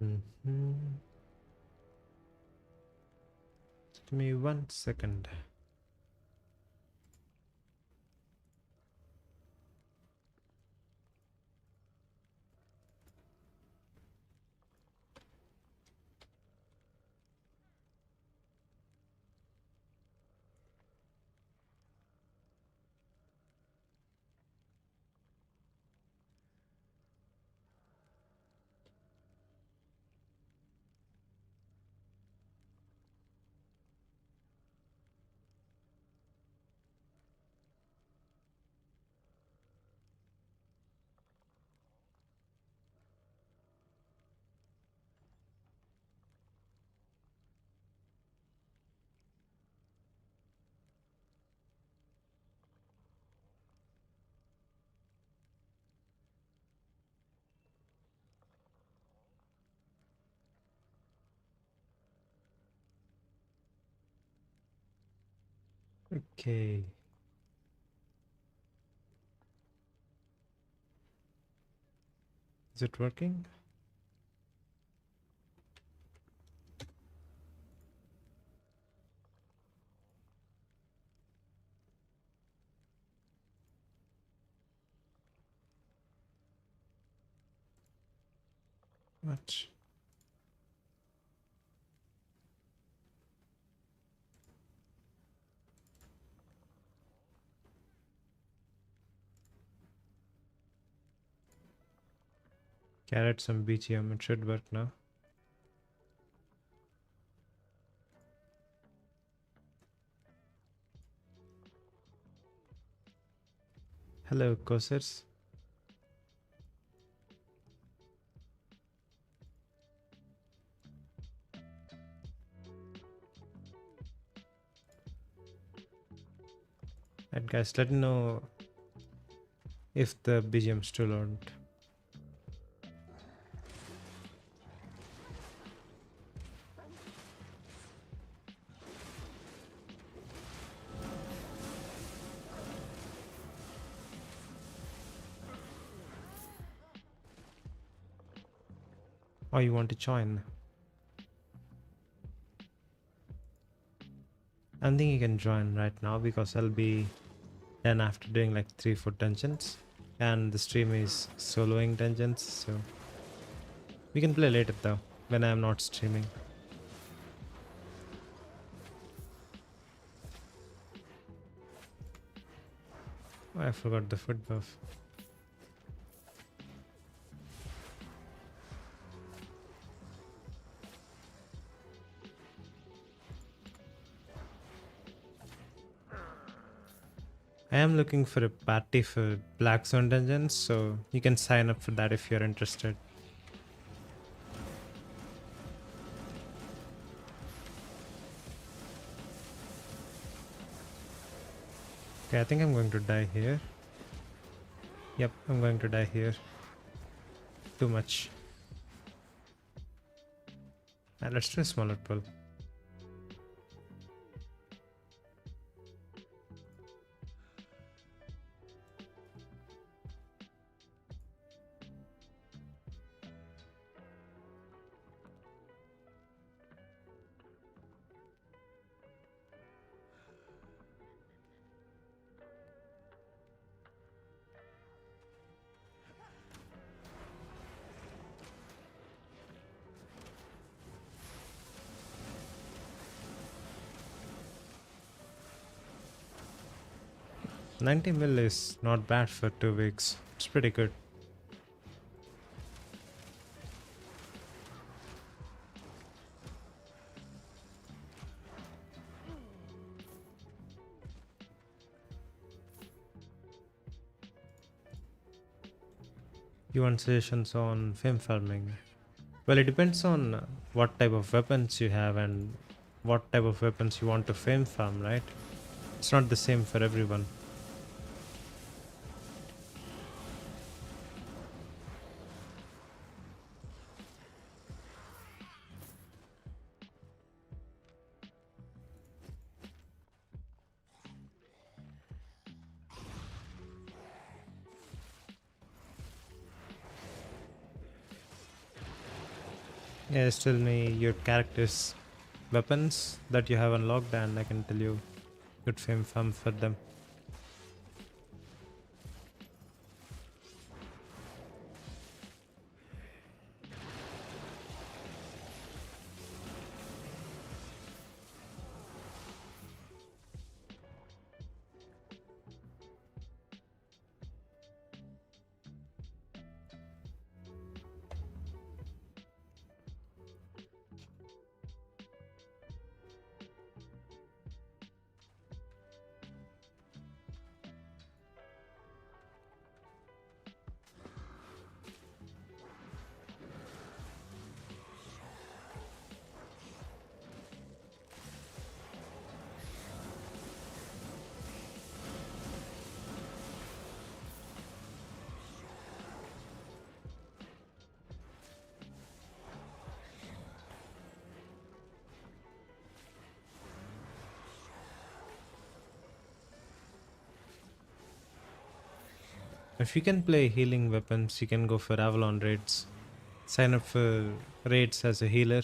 Mhm. Give me 1 second. Okay. Is it working? What? Carrot some BGM. It should work now. Hello, Cossers. And guys, let me know if the BGM still on. Or you want to join? I don't think you can join right now because I'll be done after doing like 3-4 dungeons. And the stream is soloing dungeons, so we can play later though, when I'm not streaming. Oh, I forgot the foot buff. I am looking for a party for Black Zone Dungeons, so you can sign up for that if you're interested. Okay, I think I'm going to die here. Yep, I'm going to die here. Too much. Let's try smaller pull. $90 is not bad for 2 weeks. It's pretty good. You want suggestions on fame farming? Well, it depends on what type of weapons you have and what type of weapons you want to fame farm, right? It's not the same for everyone. Yes, tell me your character's weapons that you have unlocked and I can tell you good fame farm for them. If you can play healing weapons, you can go for Avalon raids. Sign up for raids as a healer.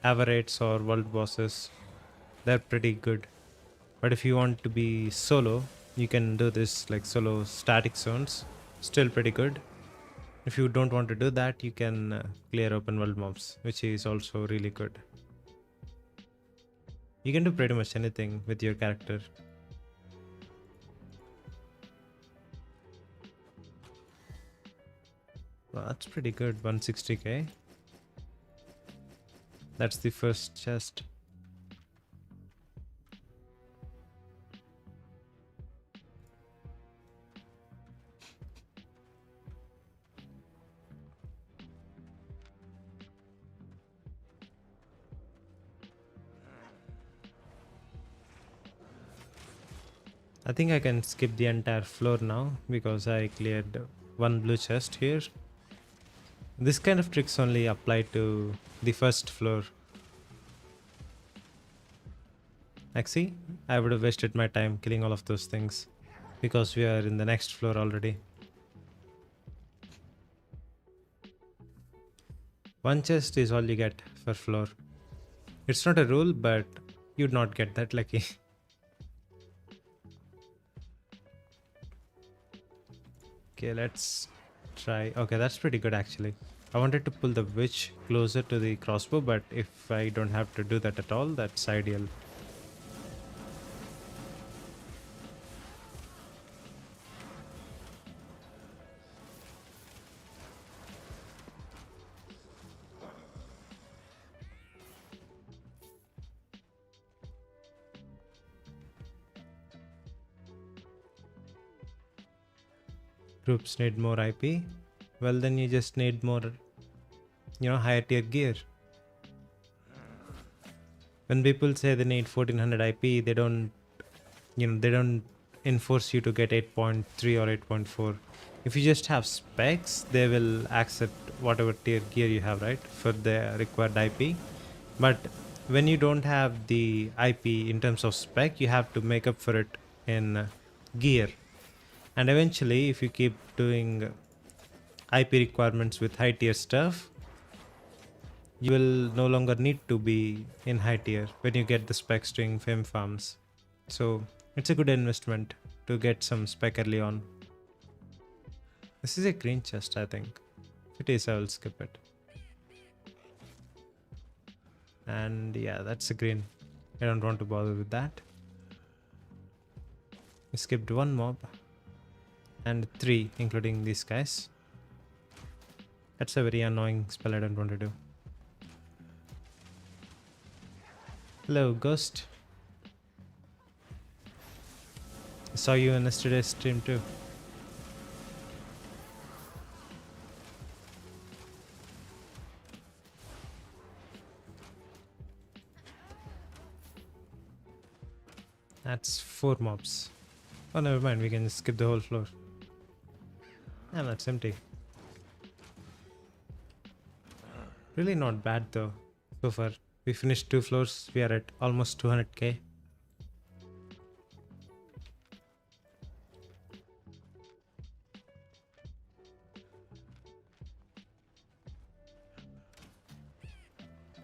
Ava raids or world bosses. They're pretty good. But if you want to be solo, you can do this like solo static zones. Still pretty good. If you don't want to do that, you can clear open world mobs, which is also really good. You can do pretty much anything with your character. Well, that's pretty good, 160k. That's the first chest. I think I can skip the entire floor now because I cleared one blue chest here. This kind of tricks only apply to the first floor. Actually, I would have wasted my time killing all of those things because we are in the next floor already. One chest is all you get per floor. It's not a rule, but you'd not get that lucky. Okay, let's try. Okay, that's pretty good actually. I wanted to pull the witch closer to the crossbow, but if I don't have to do that at all, that's ideal. Groups need more IP. Well, then you just need more, higher tier gear. When people say they need 1400 IP, they don't enforce you to get 8.3 or 8.4. If you just have specs, they will accept whatever tier gear you have, right, for the required IP. But when you don't have the IP in terms of spec, you have to make up for it in gear. And eventually, if you keep doing IP requirements with high tier stuff, you will no longer need to be in high tier when you get the specs doing fem farms. So it's a good investment to get some spec early on. This is a green chest, I think. If it is, I will skip it. And yeah, that's a green. I don't want to bother with that. We skipped one mob and 3, including these guys. That's a very annoying spell I don't want to do. Hello, Ghost. I saw you in yesterday's stream too. That's 4 mobs. Oh, never mind. We can skip the whole floor. And that's empty. Really not bad though. So far, we finished 2 floors. We are at almost 200k.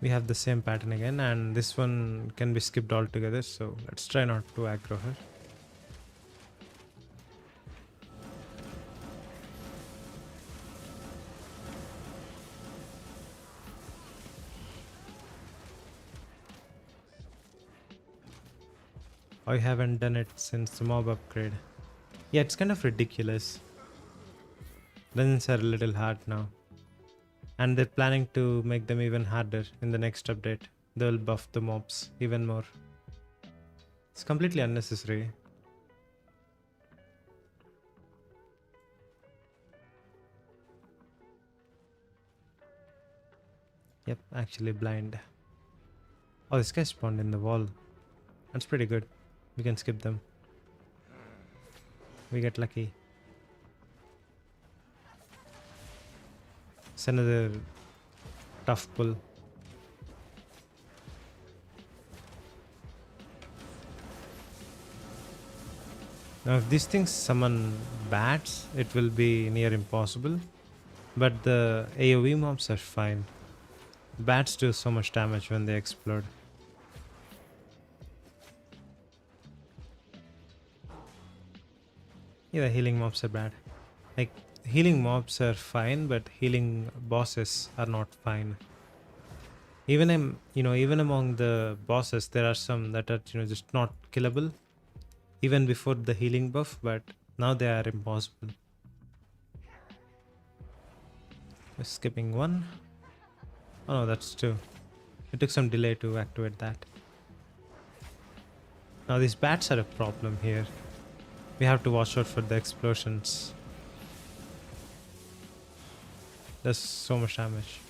We have the same pattern again, and this one can be skipped altogether, so let's try not to aggro her. I haven't done it since the mob upgrade. Yeah, it's kind of ridiculous. Dungeons are a little hard now. And they're planning to make them even harder in the next update. They'll buff the mobs even more. It's completely unnecessary. Yep, actually blind. Oh, this guy spawned in the wall. That's pretty good. We can skip them. We get lucky. It's another tough pull. Now if these things summon bats, it will be near impossible. But the AoE mobs are fine. Bats do so much damage when they explode. Yeah, the healing mobs are bad. Like, healing mobs are fine, but healing bosses are not fine. Even among the bosses, there are some that are, just not killable. Even before the healing buff, but now they are impossible. We're skipping one. Oh no, that's two. It took some delay to activate that. Now these bats are a problem here. We have to watch out for the explosions. Does so much damage.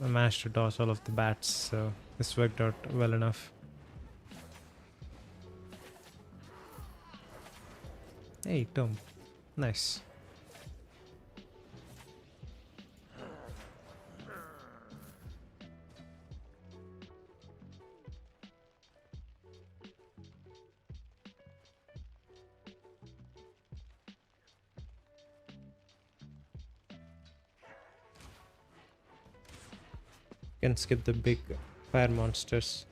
I managed to dodge all of the bats, so this worked out well enough. Hey, Tom. Nice. Can skip the big fire monsters.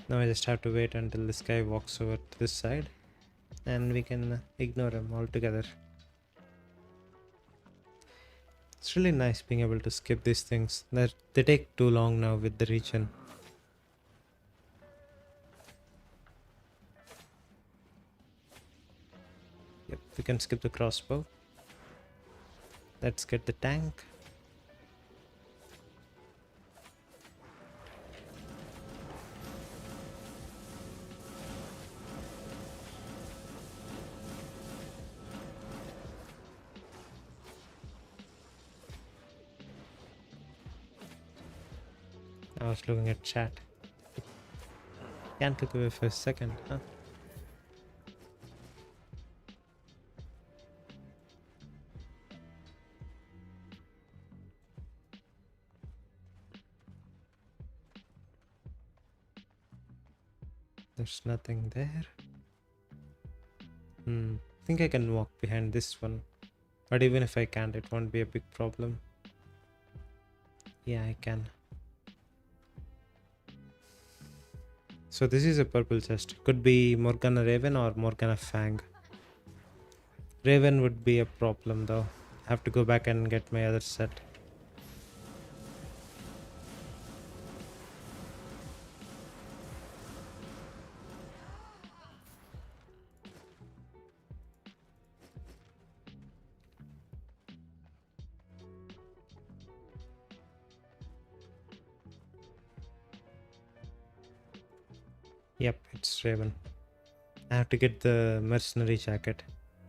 Now I just have to wait until this guy walks over to this side and we can ignore him altogether. It's really nice being able to skip these things. They take too long now with the region. Yep, we can skip the crossbow. Let's get the tank. I was looking at chat. Can't look away for a second, huh? There's nothing there. I think I can walk behind this one. But even if I can't, it won't be a big problem. Yeah, I can. So this is a purple chest. Could be Morgana Raven or Morgana Fang. Raven would be a problem though. Have to go back and get my other set. Yep, it's Raven. I have to get the mercenary jacket.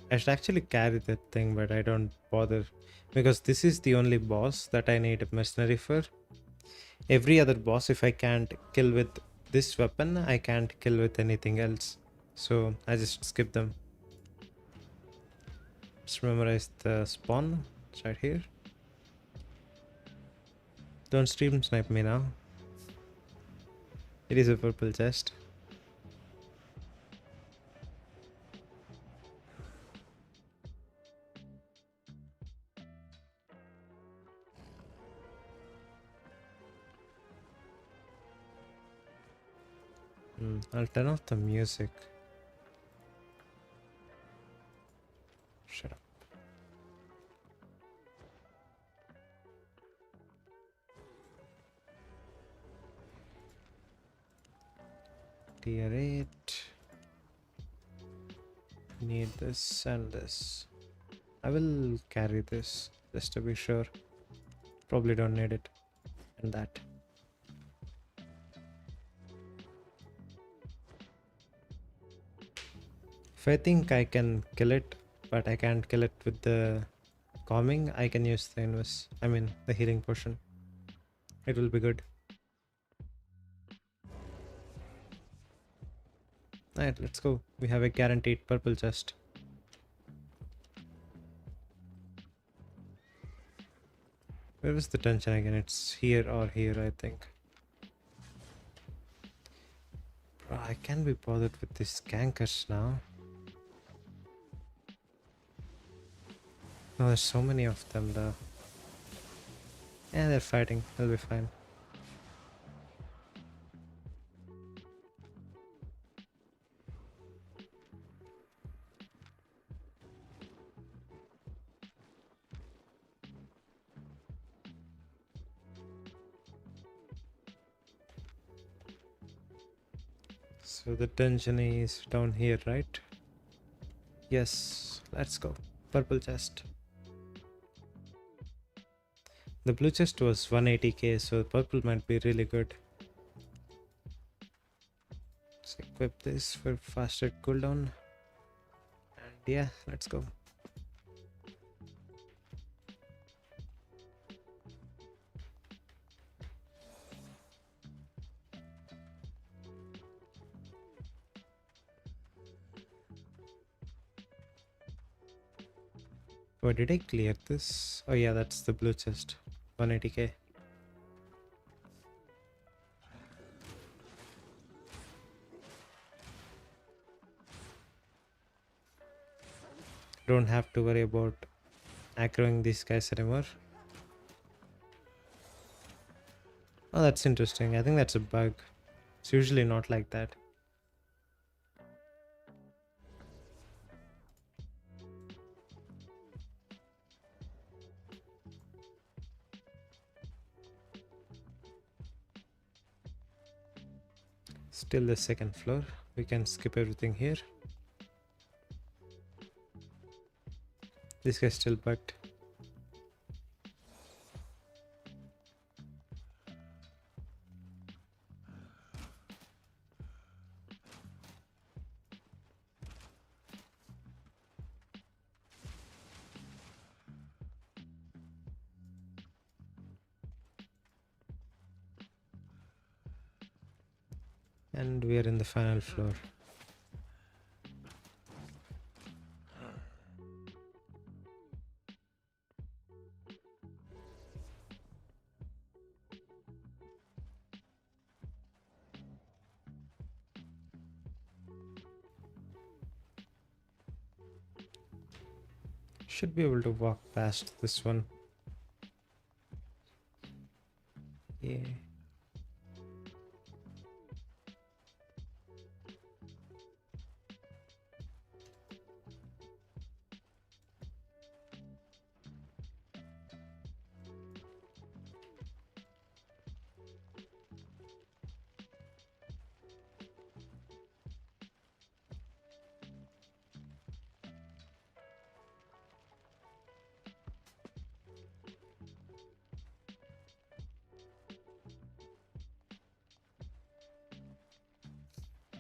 I should actually carry that thing, but I don't bother because this is the only boss that I need a mercenary for. Every other boss, if I can't kill with this weapon, I can't kill with anything else. So I just skip them. Just memorize the spawn. It's right here. Don't stream snipe me now. It is a purple chest. I'll turn off the music. Shut up. Tier 8. Need this and this. I will carry this just to be sure. Probably don't need it. And that. If I think I can kill it, but I can't kill it with the calming, I can use the the healing potion. It will be good. Alright, let's go. We have a guaranteed purple chest. Where is the tension again? It's here or here, I think. Bro, I can't be bothered with these gankers now. No, there's so many of them though. Yeah, they're fighting. They'll be fine. So the dungeon is down here, right? Yes, let's go. Purple chest. The blue chest was 180k, so the purple might be really good. Let's equip this for faster cooldown. And yeah, let's go. Oh, did I clear this? Oh yeah, that's the blue chest. 180k. Don't have to worry about aggroing these guys anymore. Oh, that's interesting. I think that's a bug. It's usually not like that. Still the second floor. We can skip everything here. This guy's still bugged. And we are in the final floor. Should be able to walk past this one. Yeah.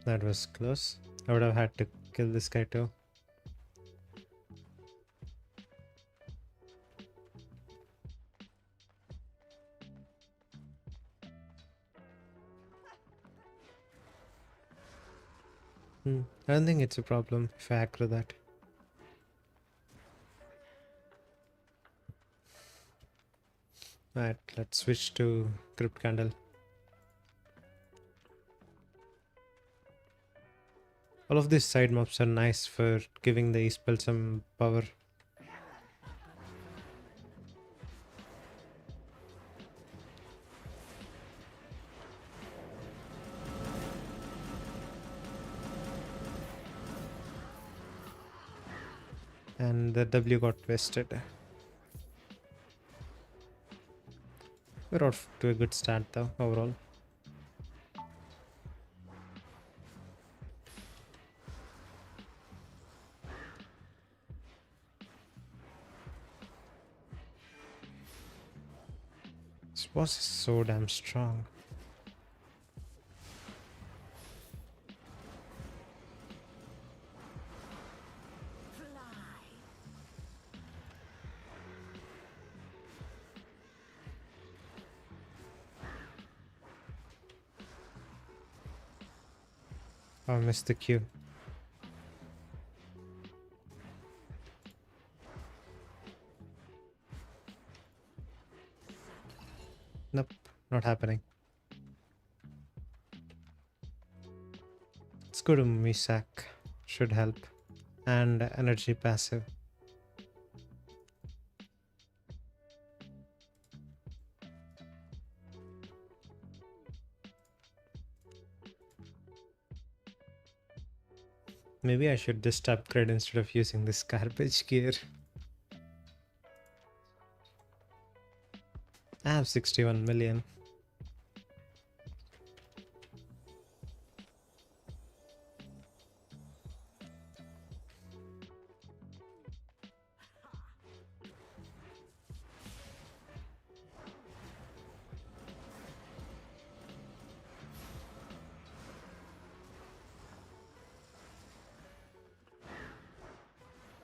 That was close. I would have had to kill this guy too. I don't think it's a problem if I aggro that. Alright, let's switch to Crypt Candle. All of these side mobs are nice for giving the e-spell some power. And the W got wasted. We're off to a good start though, overall. This boss is so damn strong. Oh, I missed the queue. Nope, not happening. Let's go to Misak. Should help. And energy passive. Maybe I should just upgrade instead of using this garbage gear. I have 61 million.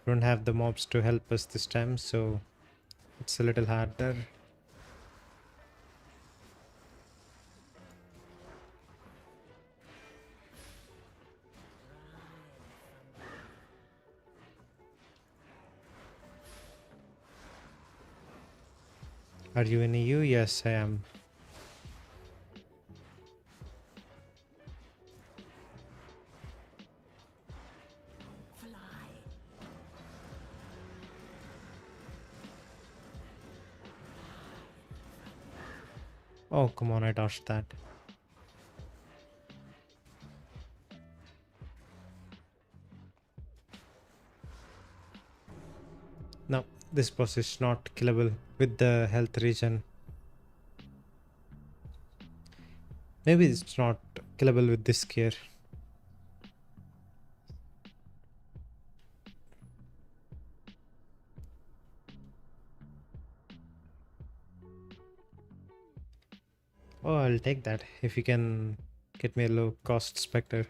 Don't have the mobs to help us this time, so it's a little harder. Are you in EU? Yes, I am. Oh, come on, I dodged that. No, this boss is not killable with the health regen. Maybe it's not killable with this gear. Oh, I'll take that if you can get me a low cost Spectre.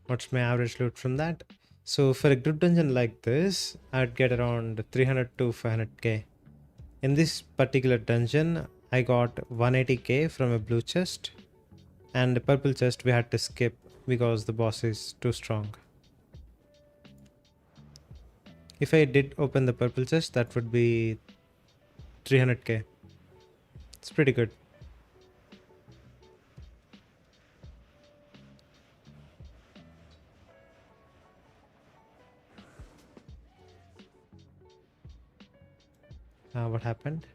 What's my average loot from that? So for a group dungeon like this, I'd get around 300 to 500k. In this particular dungeon, I got 180k from a blue chest, and the purple chest we had to skip because the boss is too strong. If I did open the purple chest, that would be 300k. It's pretty good. What happened?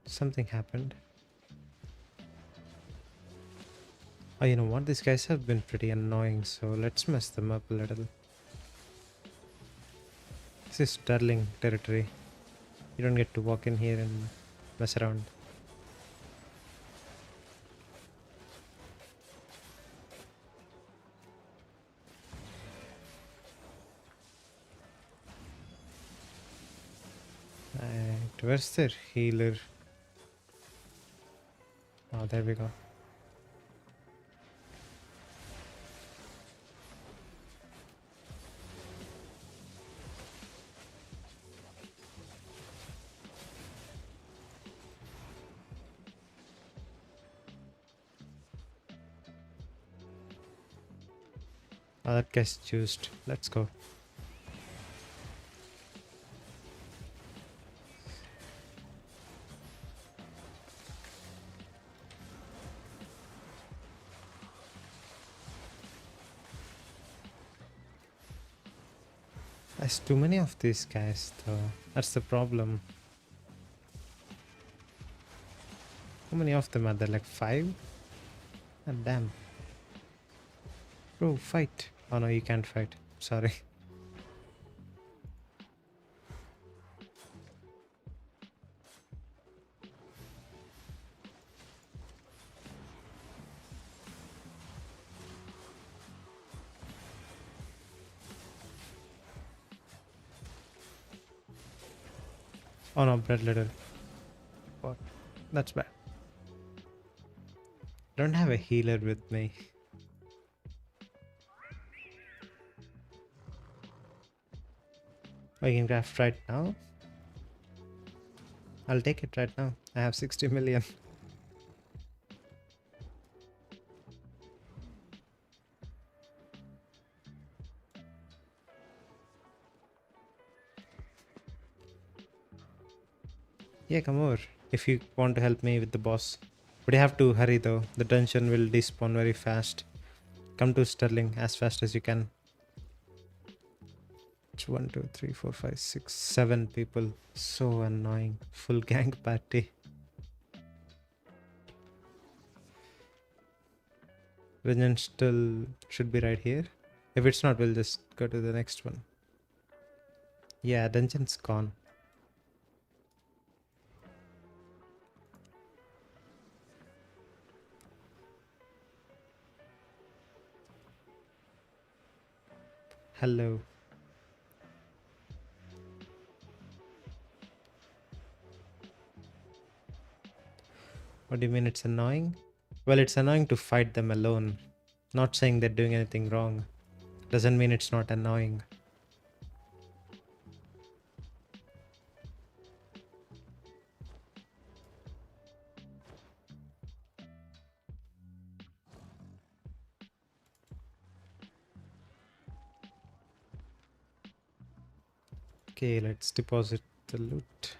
Something happened. Oh, you know what? These guys have been pretty annoying, so let's mess them up a little. This is Sterling territory. You don't get to walk in here and mess around. Right, where's their healer? Oh, there we go. Oh, that guy's juiced. Let's go. There's too many of these guys though. That's the problem. How many of them are there? Like five? And damn. Bro, fight. Oh no, you can't fight. Sorry. Oh no, bread little. What? That's bad. Don't have a healer with me. I can craft right now. I'll take it right now. I have 60 million. Yeah, come over. If you want to help me with the boss. But you have to hurry though. The dungeon will despawn very fast. Come to Sterling as fast as you can. It's 1, 2, 3, 4, 5, 6, 7 people. So annoying. Full gang party. Dungeon still should be right here. If it's not, we'll just go to the next one. Yeah, dungeon's gone. Hello. What do you mean it's annoying? Well, it's annoying to fight them alone. Not saying they're doing anything wrong. Doesn't mean it's not annoying. Okay, let's deposit the loot.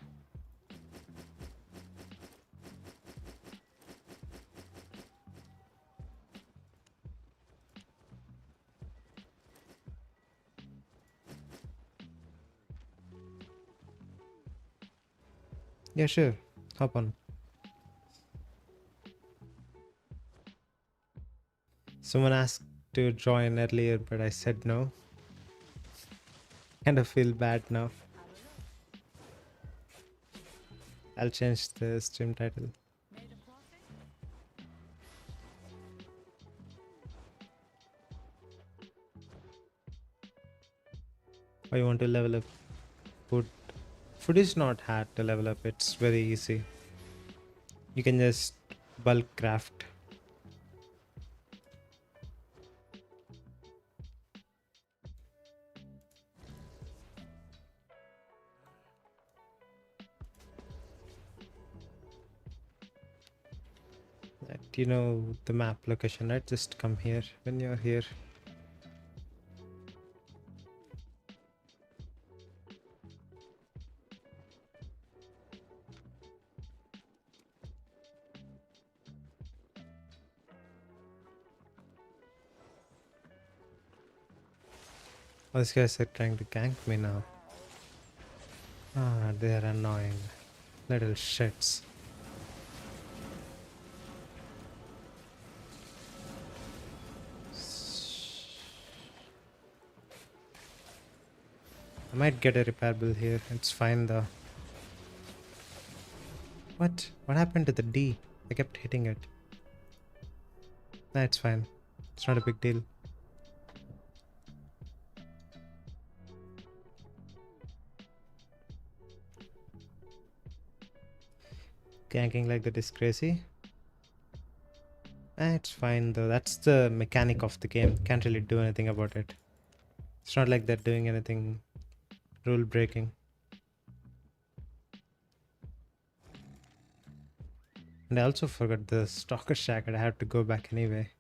Yeah, sure. Hop on. Someone asked to join earlier, but I said no. Kind of feel bad now. I'll change the stream title. Or you want to level up food? Food is not hard to level up. It's very easy. You can just bulk craft. You know the map location, right? Just come here when you're here. Oh, these guys are trying to gank me now. Ah, they're annoying. Little shits. I might get a repair bill here. It's fine though. What? What happened to the D? I kept hitting it. Nah, it's fine. It's not a big deal. Ganking like that is crazy. It's fine though. That's the mechanic of the game. Can't really do anything about it. It's not like they're doing anything rule breaking. And I also forgot the stalker shack. I have to go back anyway.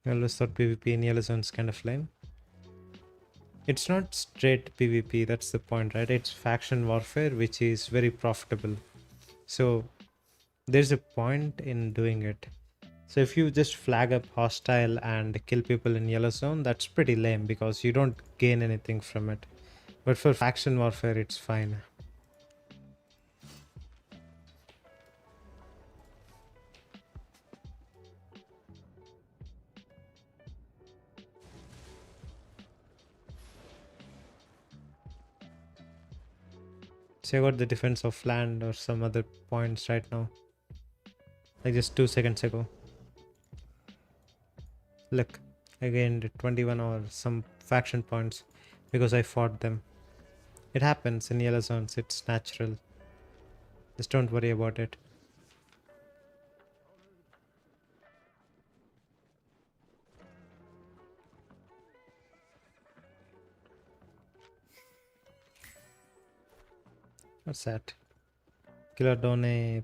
I always thought PvP in Yellow Zone's kind of lame. It's not straight PvP, that's the point, right? It's faction warfare, which is very profitable. So there's a point in doing it. So if you just flag up hostile and kill people in Yellow Zone, that's pretty lame because you don't gain anything from it. But for faction warfare, it's fine. So I got the defense of land or some other points right now. Like just 2 seconds ago. Look, I gained 21 or some faction points because I fought them. It happens in Yellow Zones, it's natural. Just don't worry about it. What's that? Killer down a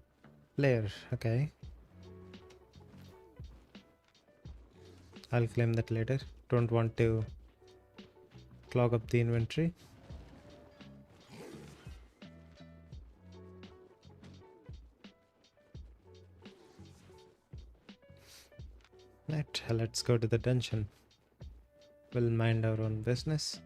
player, okay. I'll claim that later. Don't want to clog up the inventory. Right, let's go to the dungeon. We'll mind our own business.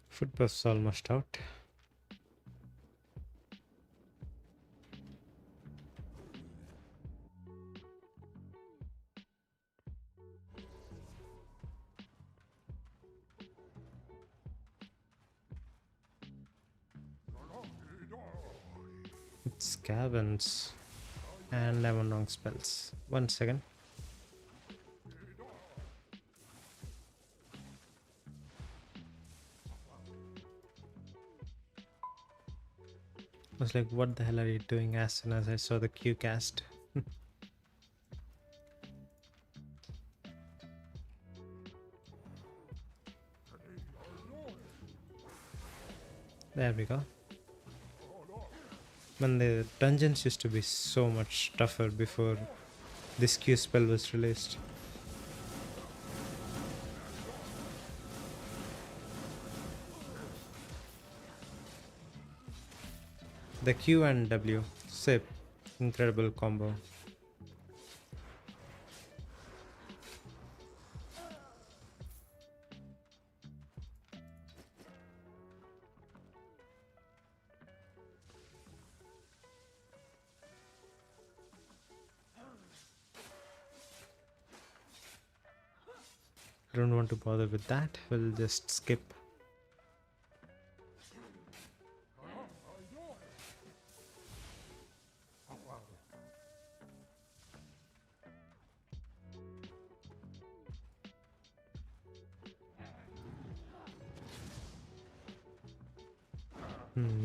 Food buff's almost out. It's cabins. And I'm on wrong spells. 1 second. I was like, what the hell are you doing as soon as I saw the Q cast? There we go. Man, the dungeons used to be so much tougher before this Q spell was released. The Q and W, sip, incredible combo. I don't want to bother with that, we'll just skip.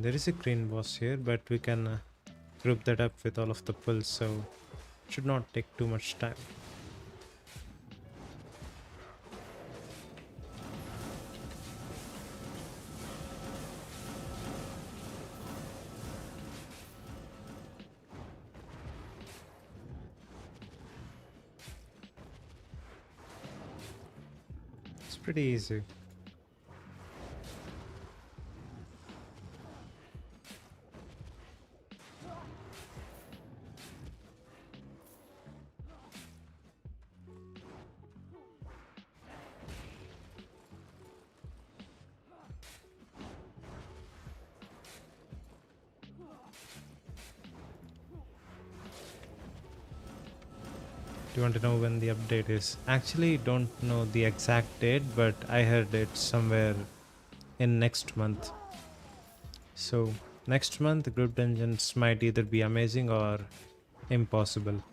There is a green boss here, but we can group that up with all of the pulls, so it should not take too much time. It's pretty easy. Do you want to know when the update is? Actually, don't know the exact date, but I heard it's somewhere in next month. So next month, group dungeons might either be amazing or impossible.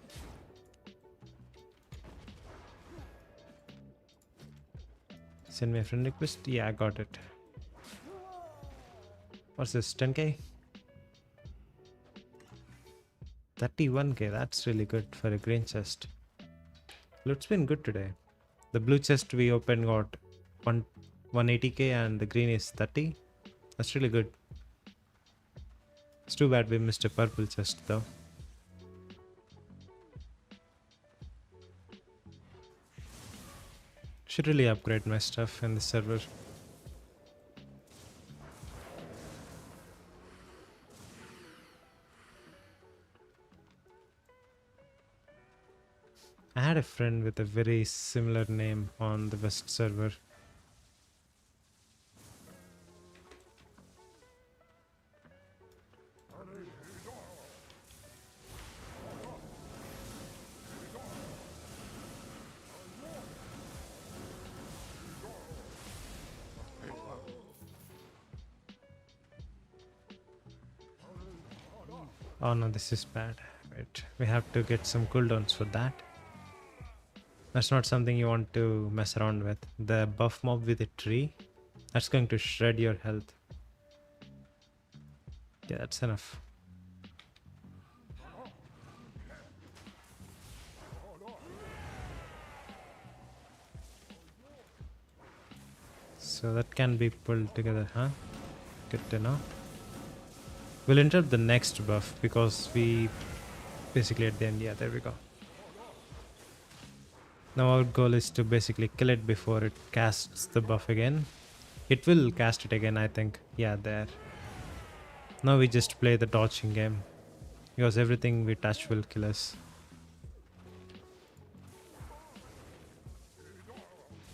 Send me a friend request. Yeah, I got it. What's this? 10k? 31k. That's really good for a green chest. Loot's been good today. The blue chest we opened got 180k and the green is 30. That's really good. It's too bad we missed a purple chest though. Should really upgrade my stuff in the server. I had a friend with a very similar name on the West server. Oh no, this is bad. Wait, we have to get some cooldowns for that. That's not something you want to mess around with. The buff mob with a tree, that's going to shred your health. Yeah, that's enough. So that can be pulled together, huh? Good to know. We'll interrupt the next buff because we basically at the end. Yeah, there we go. Now our goal is to basically kill it before it casts the buff again. It will cast it again, I think. Yeah, there. Now we just play the dodging game because everything we touch will kill us.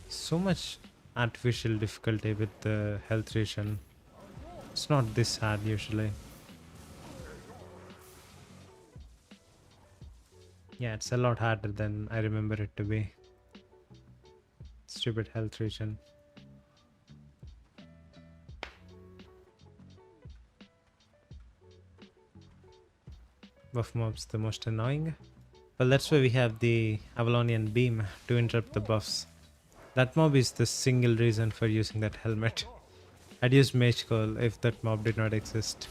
So much artificial difficulty with the health ration. It's not this hard usually. Yeah, it's a lot harder than I remember it to be. Stupid health region. Buff mobs the most annoying. Well, that's why we have the Avalonian beam to interrupt the buffs. That mob is the single reason for using that helmet. I'd use Mage Coil if that mob did not exist.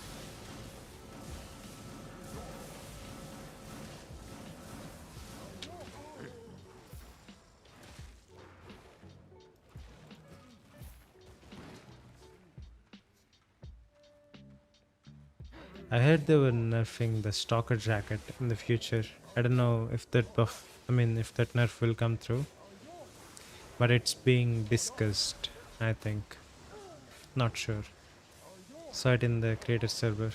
I heard they were nerfing the Stalker Jacket in the future. I don't know if that if that nerf will come through. But it's being discussed, I think. Not sure. Saw it in the creator server.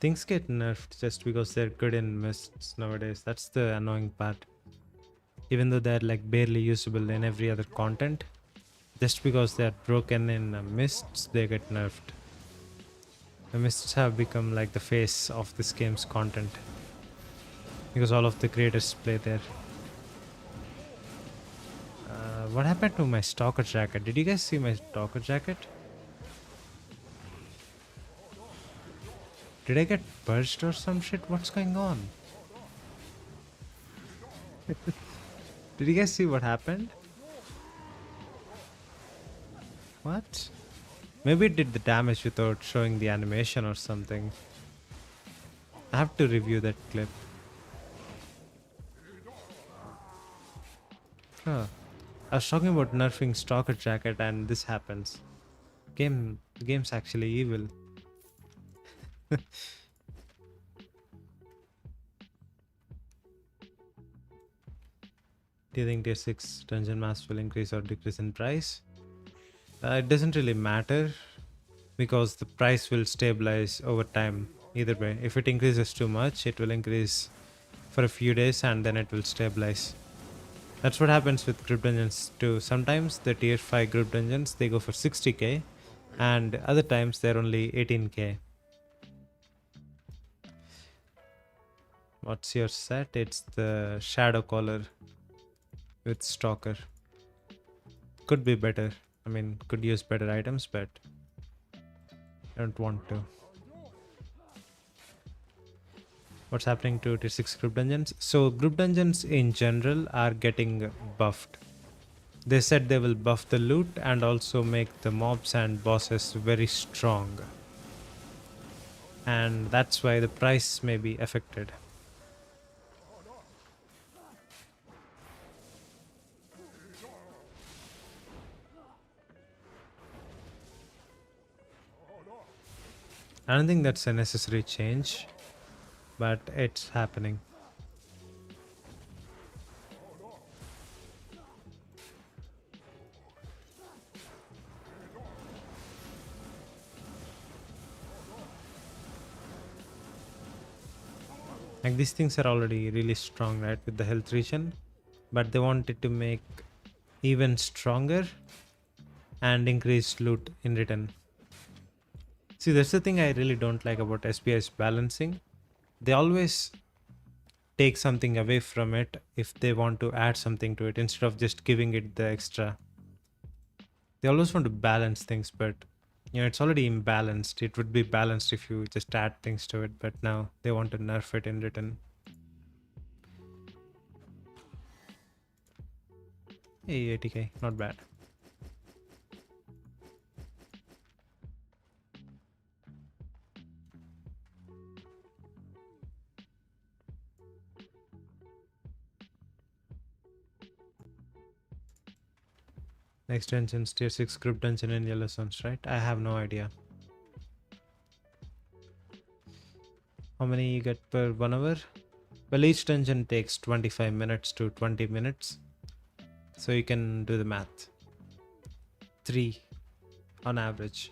Things get nerfed just because they're good in mists nowadays. That's the annoying part. Even though they're like barely usable in every other content, just because they're broken in mists, they get nerfed. The mists have become like the face of this game's content because all of the creators play there. What happened to my Stalker Jacket? Did you guys see my Stalker Jacket? Did I get purged or some shit? What's going on? Did you guys see what happened? What? Maybe it did the damage without showing the animation or something. I have to review that clip. Huh. I was talking about nerfing Stalker Jacket and this happens. The game's actually evil. Do you think tier 6 dungeon maps will increase or decrease in price? It doesn't really matter because the price will stabilize over time either way. If it increases too much, it will increase for a few days and then it will stabilize. That's what happens with group dungeons too. Sometimes the tier 5 group dungeons, they go for 60k and other times they're only 18k. What's your set? It's the Shadow Collar with Stalker. Could be better. I mean, could use better items, but I don't want to. What's happening to tier 6 group dungeons? So group dungeons in general are getting buffed. They said they will buff the loot and also make the mobs and bosses very strong. and that's why the price may be affected. I don't think that's a necessary change, but it's happening. Like these things are already really strong, right, with the health region, but they wanted to make even stronger and increase loot in return. See, that's the thing I really don't like about SPI's balancing. They always take something away from it if they want to add something to it instead of just giving it the extra. They always want to balance things, but it's already imbalanced. It would be balanced if you just add things to it, but now they want to nerf it in return. Hey, 80k, not bad. Next dungeon, tier 6 group dungeon in Yellow Suns, right? I have no idea. How many you get per 1 hour? Well, each dungeon takes 25 minutes to 20 minutes. So you can do the math. 3 on average.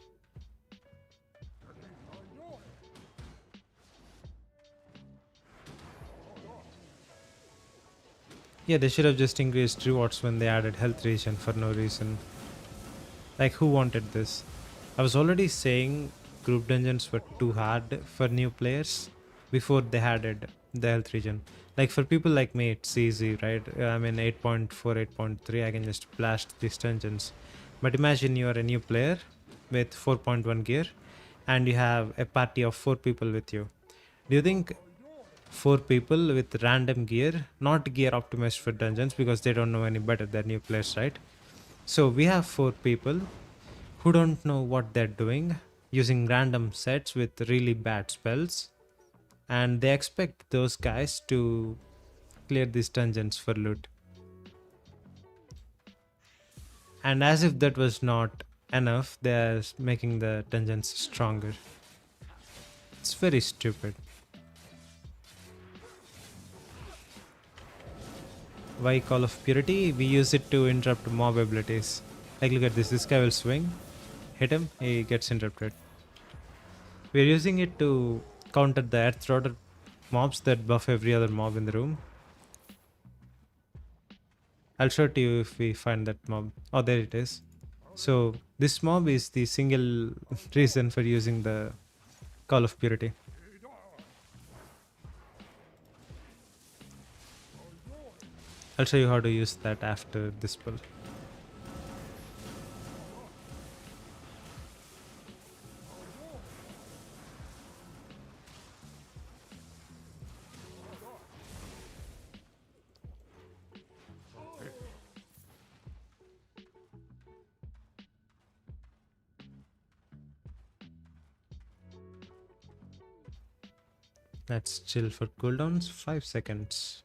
Yeah, they should have just increased rewards when they added health regen for no reason. Like, who wanted this? I was already saying group dungeons were too hard for new players before they added the health regen. Like, for people like me, it's easy, right? I mean, 8.4, 8.3, I can just blast these dungeons. But imagine you're a new player with 4.1 gear and you have a party of 4 people with you. Do you think 4 people with random gear, not gear optimized for dungeons because they don't know any better than new players, right? So we have 4 people who don't know what they're doing using random sets with really bad spells, and they expect those guys to clear these dungeons for loot. And as if that was not enough, they're making the dungeons stronger. It's very stupid. Why Call of Purity? We use it to interrupt mob abilities. Like, look at this. This guy will swing, hit him, he gets interrupted. We're using it to counter the Earth Rotor mobs that buff every other mob in the room. I'll show it to you if we find that mob. Oh, there it is. So this mob is the single reason for using the Call of Purity. I'll show you how to use that after this pull. Let's chill for cooldowns, 5 seconds.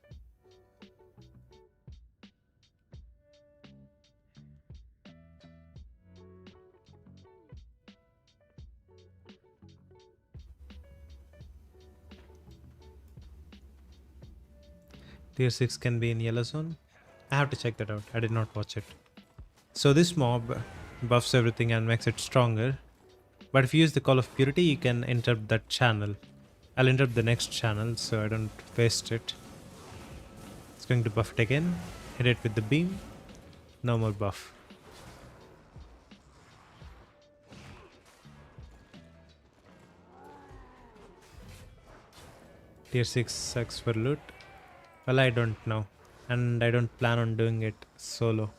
Tier 6 can be in yellow zone. I have to check that out. I did not watch it. So this mob buffs everything and makes it stronger. But if you use the Call of Purity, you can interrupt that channel. I'll interrupt the next channel so I don't waste it. It's going to buff it again. Hit it with the beam. No more buff. Tier 6 sucks for loot. Well, I don't know. And I don't plan on doing it solo.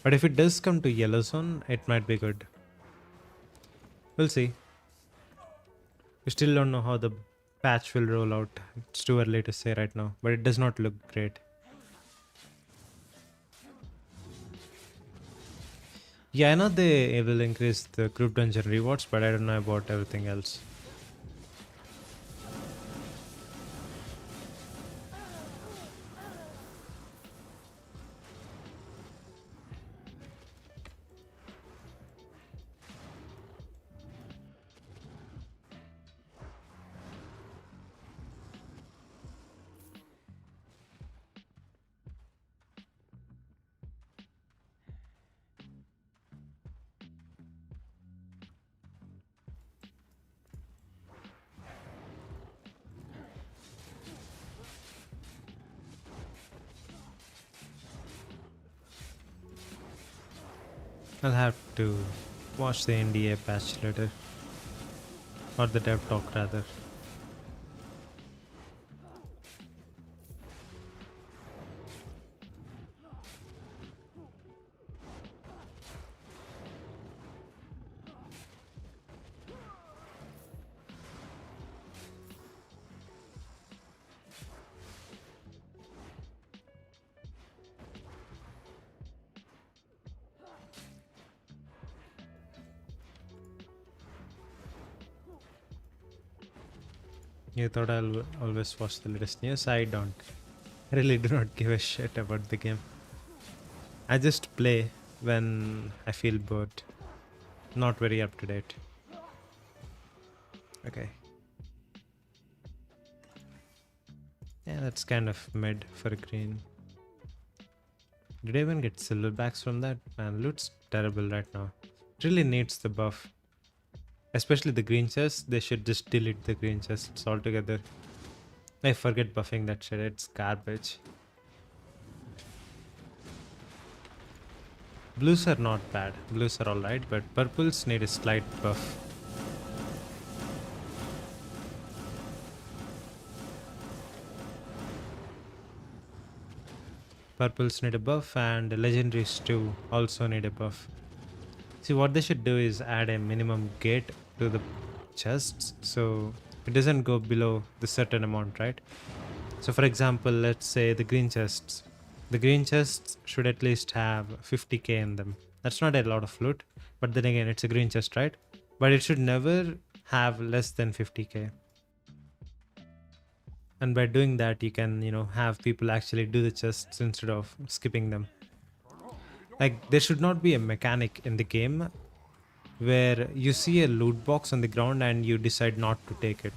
But if it does come to yellow zone, it might be good. We'll see. We still don't know how the patch will roll out. It's too early to say right now, but it does not look great. Yeah, I know they will increase the group dungeon rewards, but I don't know about everything else. I'll have to watch the NDA patch later, or the dev talk rather. You thought I'll always watch the latest news? I don't. I really do not give a shit about the game. I just play when I feel bored. Not very up to date. Okay. Yeah, that's kind of mid for a green. Did I even get silverbacks from that? Man, loot's terrible right now. It really needs the buff. Especially the green chests, they should just delete the green chests altogether. I forget buffing that shit, it's garbage. Blues are not bad, blues are alright, but purples need a slight buff. Purples need a buff and legendaries too also need a buff. See, what they should do is add a minimum gate to the chests so it doesn't go below the certain amount, right? So for example, let's say the green chests. The green chests should at least have 50k in them. That's not a lot of loot, but then again, it's a green chest, right? But it should never have less than 50k. And by doing that, you can, have people actually do the chests instead of skipping them. Like, there should not be a mechanic in the game where you see a loot box on the ground and you decide not to take it.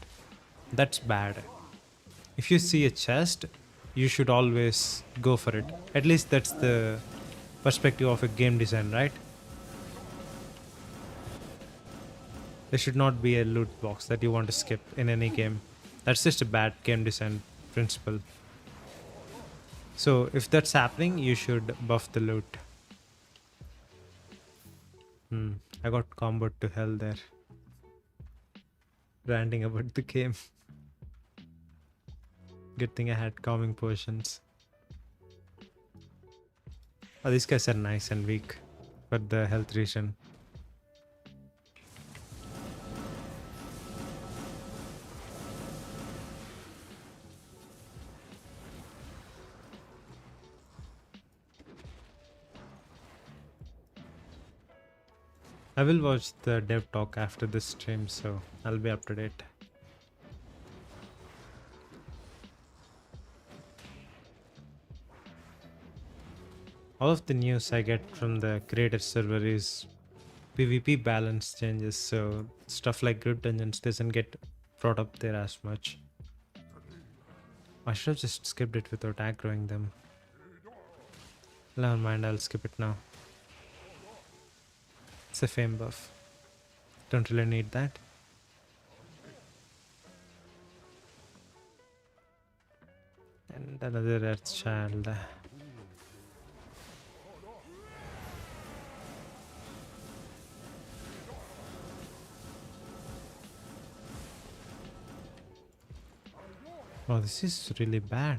That's bad. If you see a chest, you should always go for it. At least that's the perspective of a game design, right? There should not be a loot box that you want to skip in any game. That's just a bad game design principle. So if that's happening, you should buff the loot. I got comboed to hell there. Ranting about the game. Good thing I had calming potions. Oh, these guys are nice and weak for the health region. I will watch the dev talk after this stream, so I'll be up to date. All of the news I get from the creator server is PvP balance changes, so stuff like group dungeons doesn't get brought up there as much. I should have just skipped it without aggroing them. Never mind, I'll skip it now. It's a fame buff. Don't really need that. And another Earth Child. Oh, this is really bad.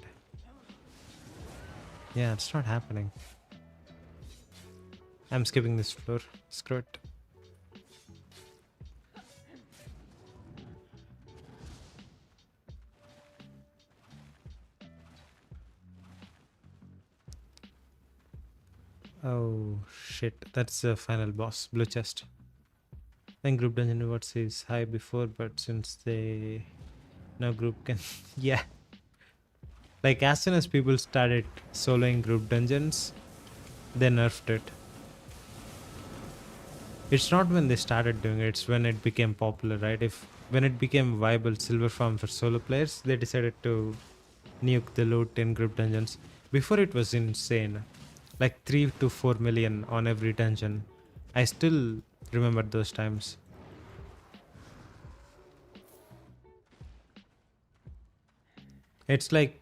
Yeah, it's not happening. I'm skipping this floor. Screw it. Oh shit, that's the final boss, blue chest. Then group dungeon rewards is high before, but since they no group can yeah. Like as soon as people started soloing group dungeons, they nerfed it. It's not when they started doing it, it's when it became popular, right? If when it became viable silver farm for solo players, they decided to nuke the loot in group dungeons. Before it was insane. Like 3 to 4 million on every dungeon. I still remember those times. It's like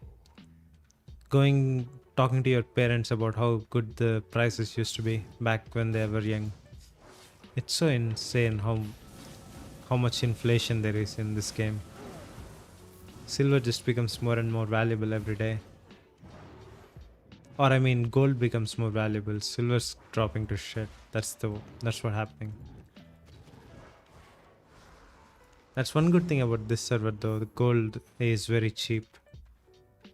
going talking to your parents about how good the prices used to be back when they were young. It's so insane how much inflation there is in this game. Silver just becomes more and more valuable every day. Or I mean, gold becomes more valuable. Silver's dropping to shit. That's what happening. That's one good thing about this server though. The gold is very cheap.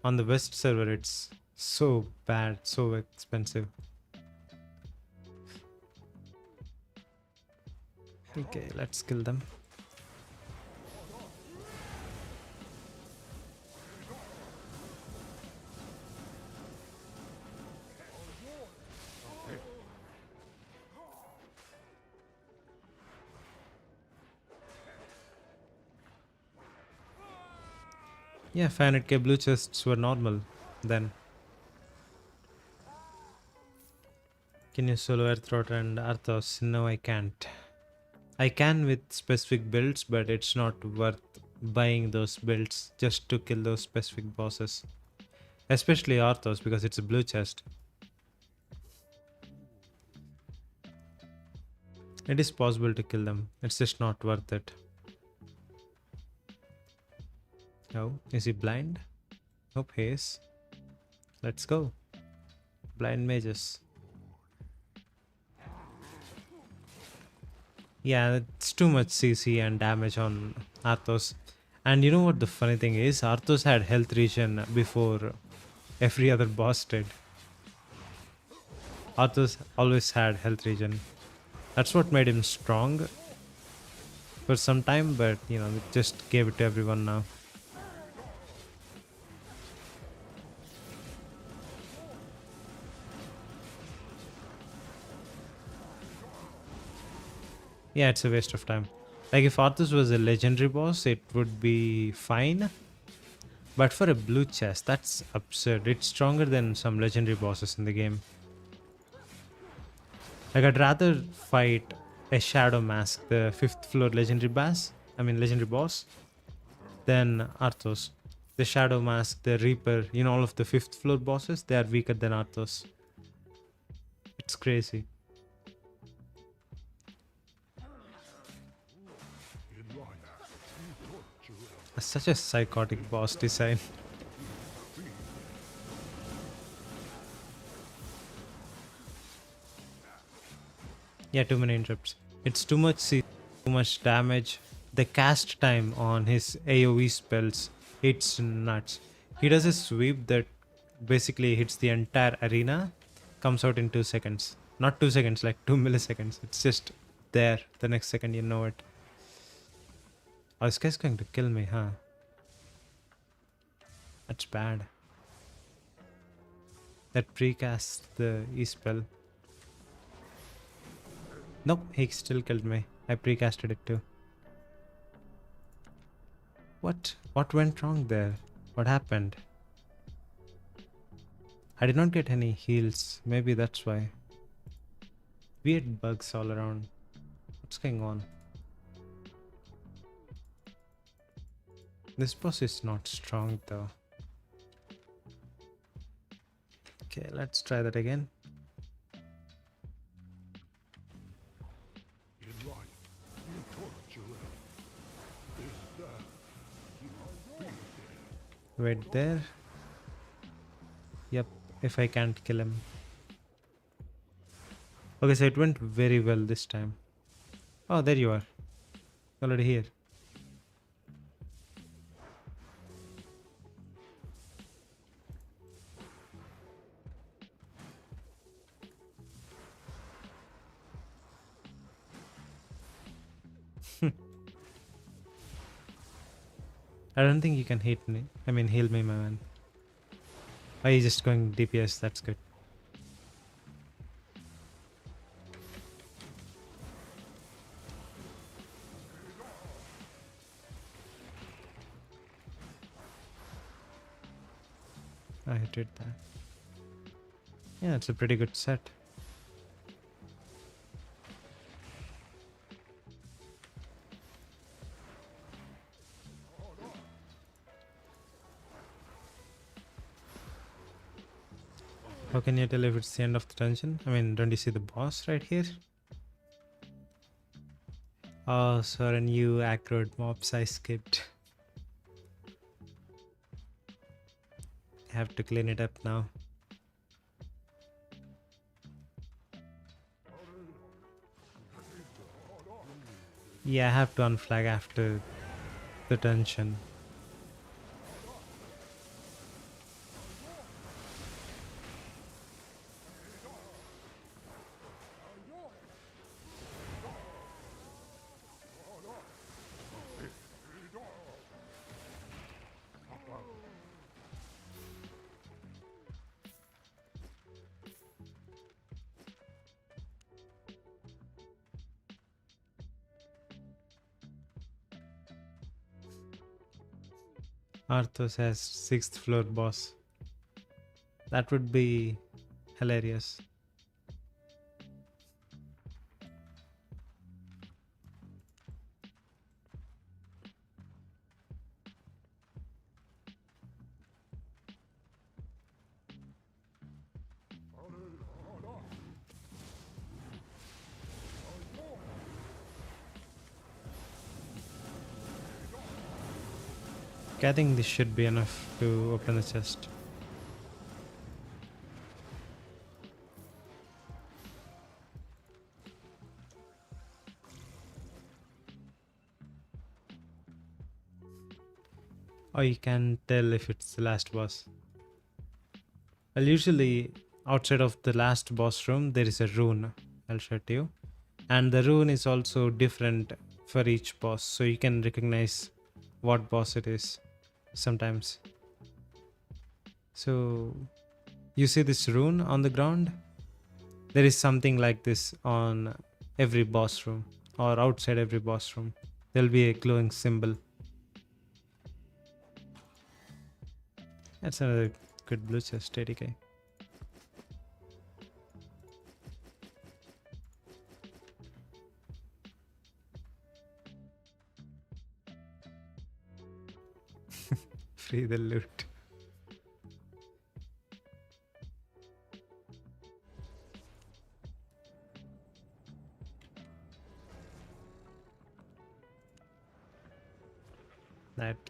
On the west server, it's so bad, so expensive. Okay, let's kill them. Yeah, 500k blue chests were normal then. Can you solo Earthroot and Arthos? No, I can't. I can with specific builds, but it's not worth buying those builds just to kill those specific bosses. Especially Arthos because it's a blue chest. It is possible to kill them, it's just not worth it. Oh, is he blind? Nope, he is. Let's go. Blind mages. Yeah, it's too much CC and damage on Arthos. And you know what the funny thing is? Arthos had health regen before every other boss did. Arthos always had health regen. That's what made him strong for some time, but you know, it just gave it to everyone now. Yeah, it's a waste of time. Like if Arthas was a legendary boss, it would be fine. But for a blue chest, that's absurd. It's stronger than some legendary bosses in the game. Like I'd rather fight a Shadow Mask, the 5th floor legendary boss, than Arthos. The Shadow Mask, the Reaper, you know, all of the 5th floor bosses, they are weaker than Arthos. It's crazy. Such a psychotic boss design. Yeah, too many interrupts. It's too much CC, too much damage. The cast time on his AoE spells, it's nuts. He does a sweep that basically hits the entire arena, comes out in 2 seconds. Not 2 seconds, like 2 milliseconds. It's just there. The next second you know it. Oh, this guy's going to kill me, huh? That's bad. That precast the E-spell. Nope, he still killed me. I precasted it too. What? What went wrong there? What happened? I did not get any heals. Maybe that's why. Weird bugs all around. What's going on? This boss is not strong though. Okay, let's try that again. Wait there. Yep, if I can't kill him. Okay, so it went very well this time. Oh, there you are. Already here. I don't think you can hit me. I mean, heal me, my man. Oh, he's just going DPS. That's good. I did that. Yeah, it's a pretty good set. How can you tell if it's the end of the dungeon? I mean, don't you see the boss right here? Oh, sorry, new accurate mobs I skipped. Have to clean it up now. Yeah, I have to unflag after the dungeon. Arthos has 6th floor boss. That would be hilarious. Okay, I think this should be enough to open the chest. Or you can tell if it's the last boss. Well, usually outside of the last boss room, there is a rune. I'll show it to you. And the rune is also different for each boss, so you can recognize what boss it is sometimes. So you see this rune on the ground? There is something like this on every boss room or outside every boss room. There'll be a glowing symbol. That's another good blue chest, 80k. Free the loot.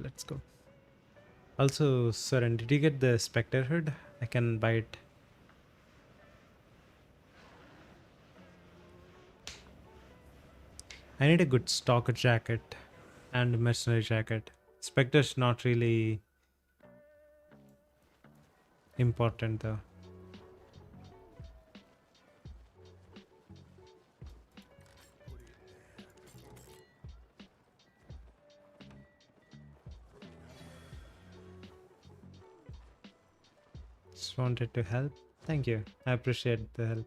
Let's go. Also, Soren, did you get the Spectre hood? I can buy it. I need a good stalker jacket and mercenary jacket. Spectre's not really important though. Just wanted to help. Thank you. I appreciate the help.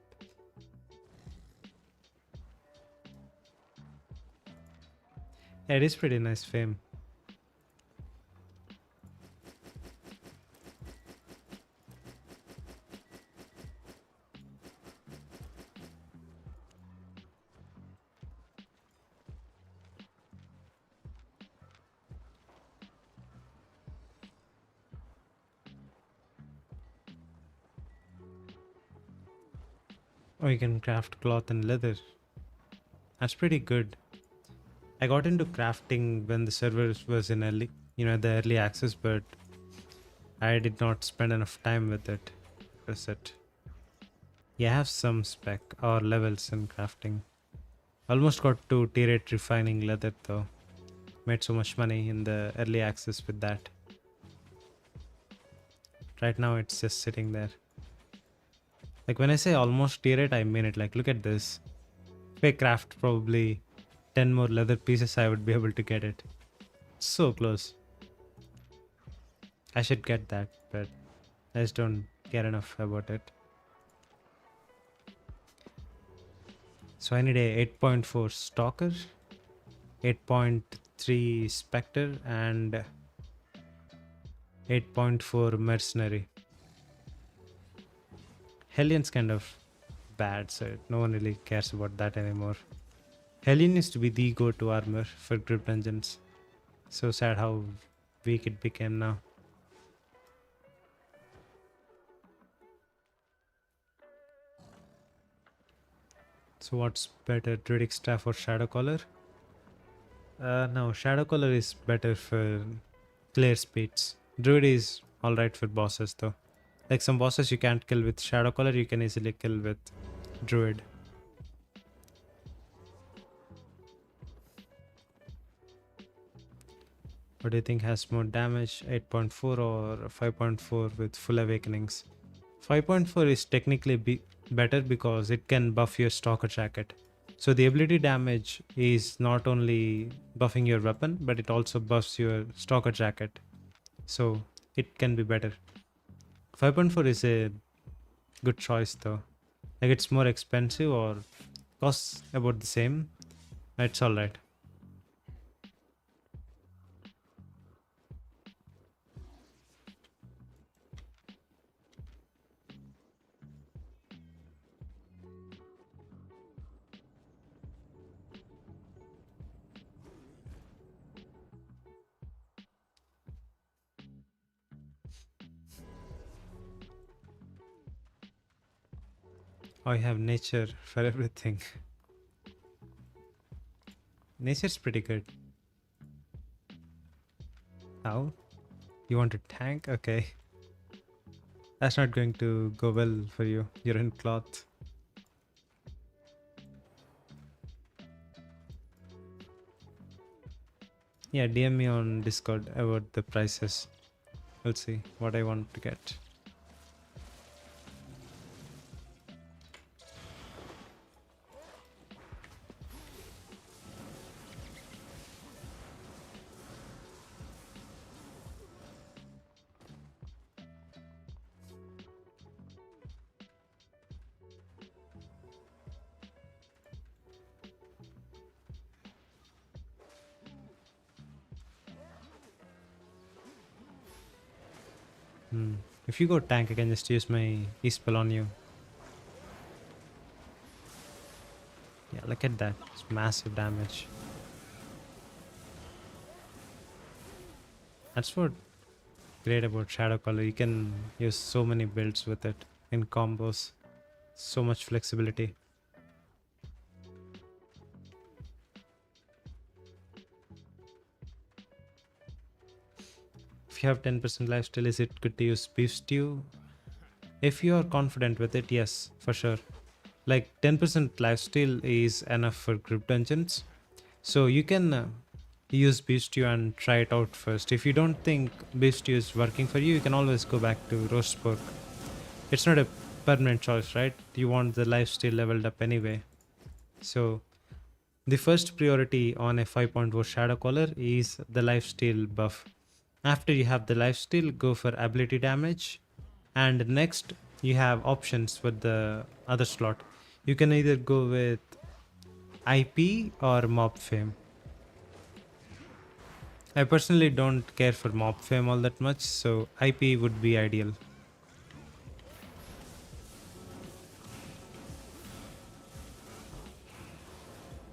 Yeah, it is pretty nice fame. Oh, you can craft cloth and leather. That's pretty good. I got into crafting when the server was in early, the early access, but I did not spend enough time with it. That's it. Yeah, I have some spec or levels in crafting. Almost got to tier 8 refining leather though. Made so much money in the early access with that. Right now it's just sitting there. Like when I say almost tier 8, I mean it. Like look at this. If I craft probably 10 more leather pieces, I would be able to get it. So close. I should get that, but I just don't care enough about it. So I need a 8.4 stalker, 8.3 spectre, and 8.4 mercenary. Hellion's kind of bad, so no one really cares about that anymore. Hellion used to be the go-to armor for group dungeons. So sad how weak it became now. So what's better, Druidic Staff or Shadow Collar? No, Shadow Collar is better for clear speeds. Druid is alright for bosses though. Like some bosses you can't kill with Shadow Collar, you can easily kill with Druid. What do you think has more damage, 8.4 or 5.4 with full awakenings? 5.4 is technically better because it can buff your stalker jacket. So the ability damage is not only buffing your weapon, but it also buffs your stalker jacket. So it can be better. 5.4 is a good choice though. Like it's more expensive or costs about the same. It's alright. I have nature for everything. Nature's pretty good. How? You want a tank? Okay. That's not going to go well for you. You're in cloth. Yeah, DM me on Discord about the prices. We'll see what I want to get. If you go tank, I can just use my E-spell on you. Yeah, look at that. It's massive damage. That's what great about Shadow Color. You can use so many builds with it in combos. So much flexibility. If you have 10% lifesteal, is it good to use beef stew? If you are confident with it, yes, for sure. Like 10% lifesteal is enough for group dungeons. So you can use beef stew and try it out first. If you don't think beef stew is working for you, you can always go back to roast pork. It's not a permanent choice, right? You want the lifesteal leveled up anyway. So the first priority on a 5.0 Shadow Collar is the lifesteal buff. After you have the lifesteal, go for ability damage. And next, you have options with the other slot. You can either go with IP or mob fame. I personally don't care for mob fame all that much, so IP would be ideal.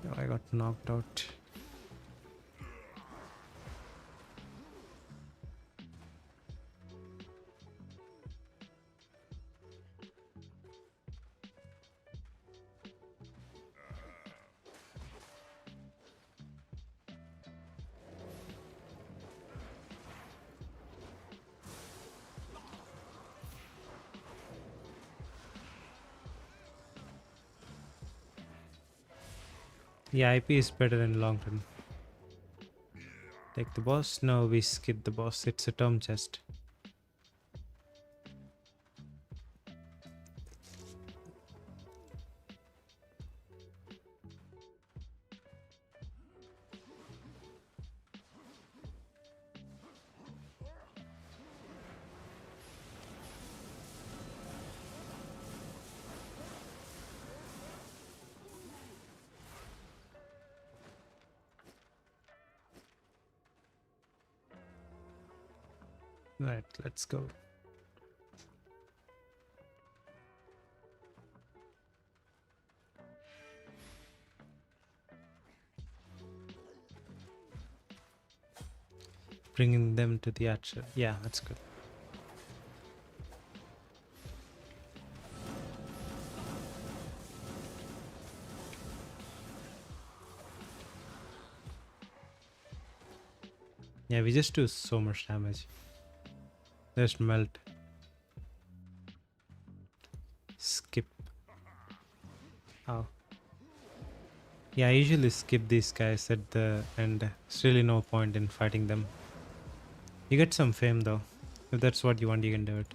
Oh, I got knocked out. Yeah, IP is better in long run. Take the boss. No, we skip the boss. It's a term chest. Right, let's go. Bringing them to the archer. Yeah, that's good. Yeah, we just do so much damage. Just melt. Skip. Oh. Yeah, I usually skip these guys at the end. There's really no point in fighting them. You get some fame though. If that's what you want, you can do it.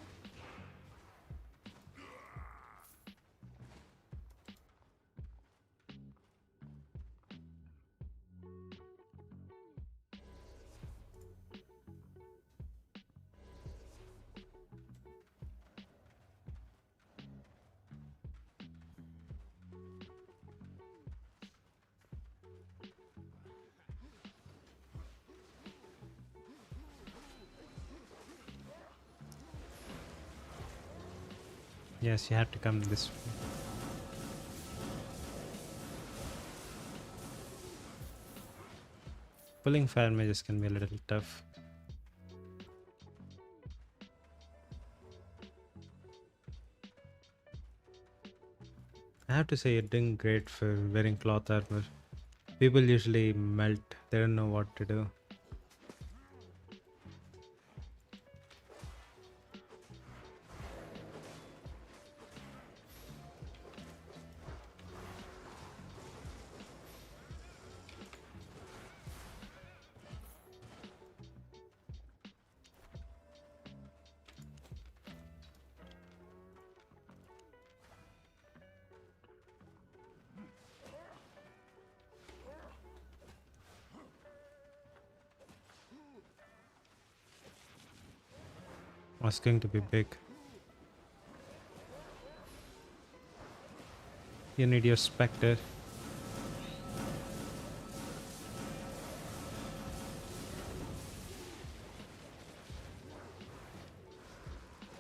Yes, you have to come this way. Pulling fire mages can be a little tough. I have to say you're doing great for wearing cloth armor. People usually melt, they don't know what to do. Oh, it's going to be big. You need your spectre.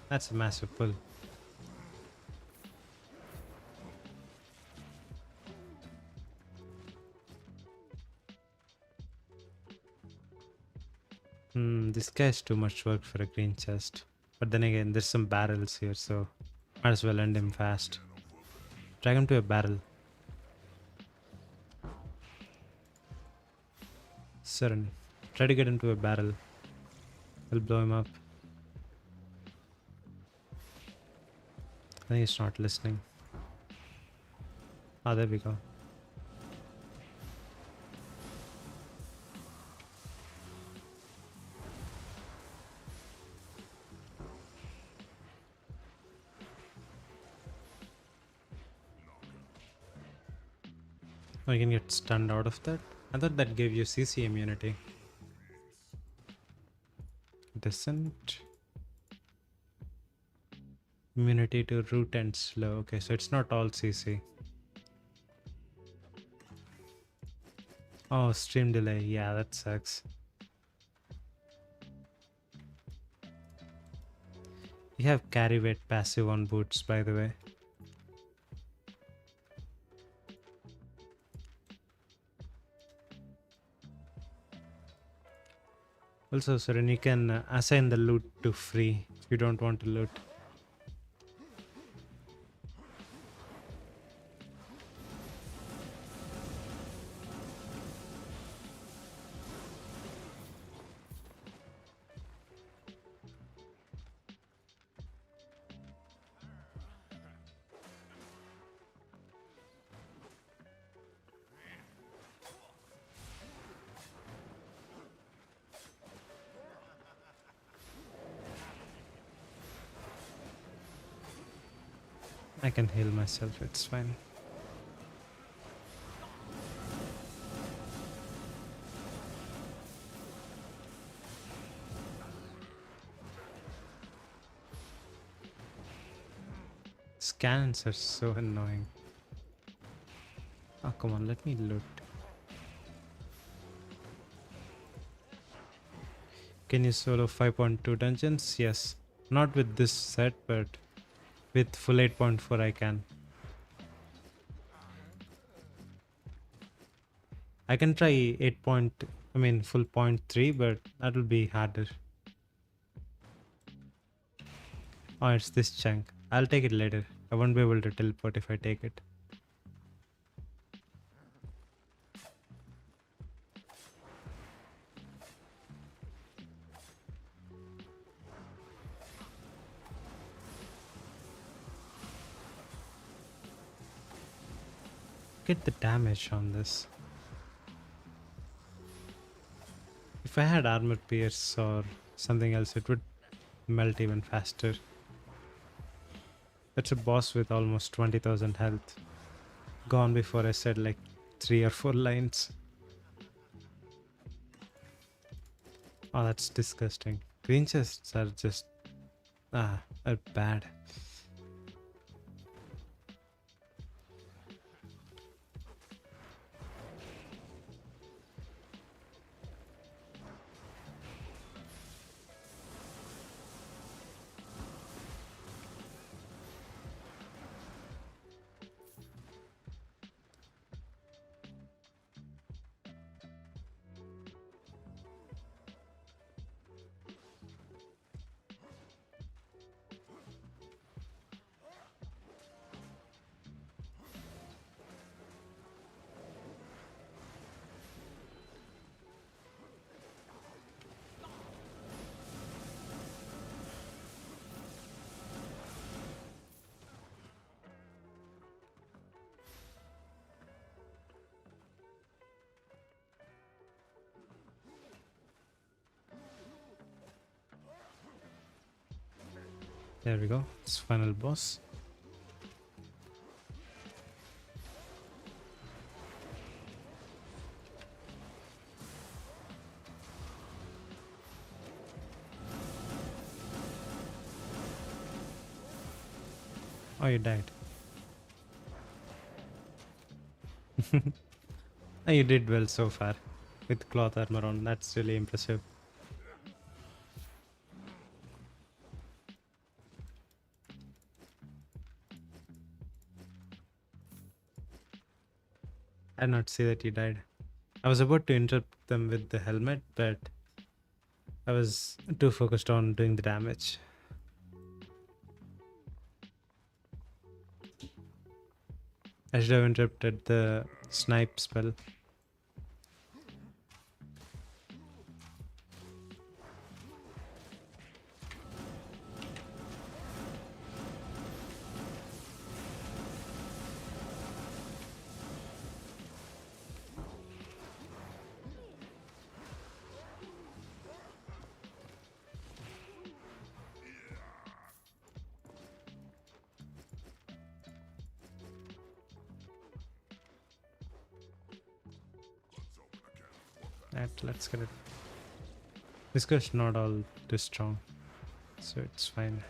That's a massive pull. This guy's too much work for a green chest. But then again, there's some barrels here, so might as well end him fast. Drag him to a barrel. Sudden. Try to get into a barrel. We'll blow him up. I think he's not listening. Ah, there we go. Oh, you can get stunned out of that? I thought that gave you CC immunity. Descent. Immunity to root and slow. Okay, so it's not all CC. Oh, stream delay. Yeah, that sucks. You have carry weight passive on boots, by the way. Also, Seren, you can assign the loot to free if you don't want to loot. I can heal myself, it's fine. Scans are so annoying. Oh, come on, let me loot. Can you solo 5.2 dungeons? Yes. Not with this set, but with full 8.4 I can. I can try 8 point, I mean full point 3, but that will be harder. Oh, it's this chunk. I'll take it later. I won't be able to teleport if I take it. Get the damage on this. If I had armor pierce or something else, it would melt even faster. That's a boss with almost 20,000 health. Gone before I said like 3 or 4 lines. Oh, that's disgusting. Green chests are just are bad. There we go. It's final boss. Oh, you died. Oh, you did well so far with cloth armor on. That's really impressive. I did not see that you died. I was about to interrupt them with the helmet, but I was too focused on doing the damage. I should have interrupted the snipe spell. Let's get it. This guy's not all too strong, so it's fine.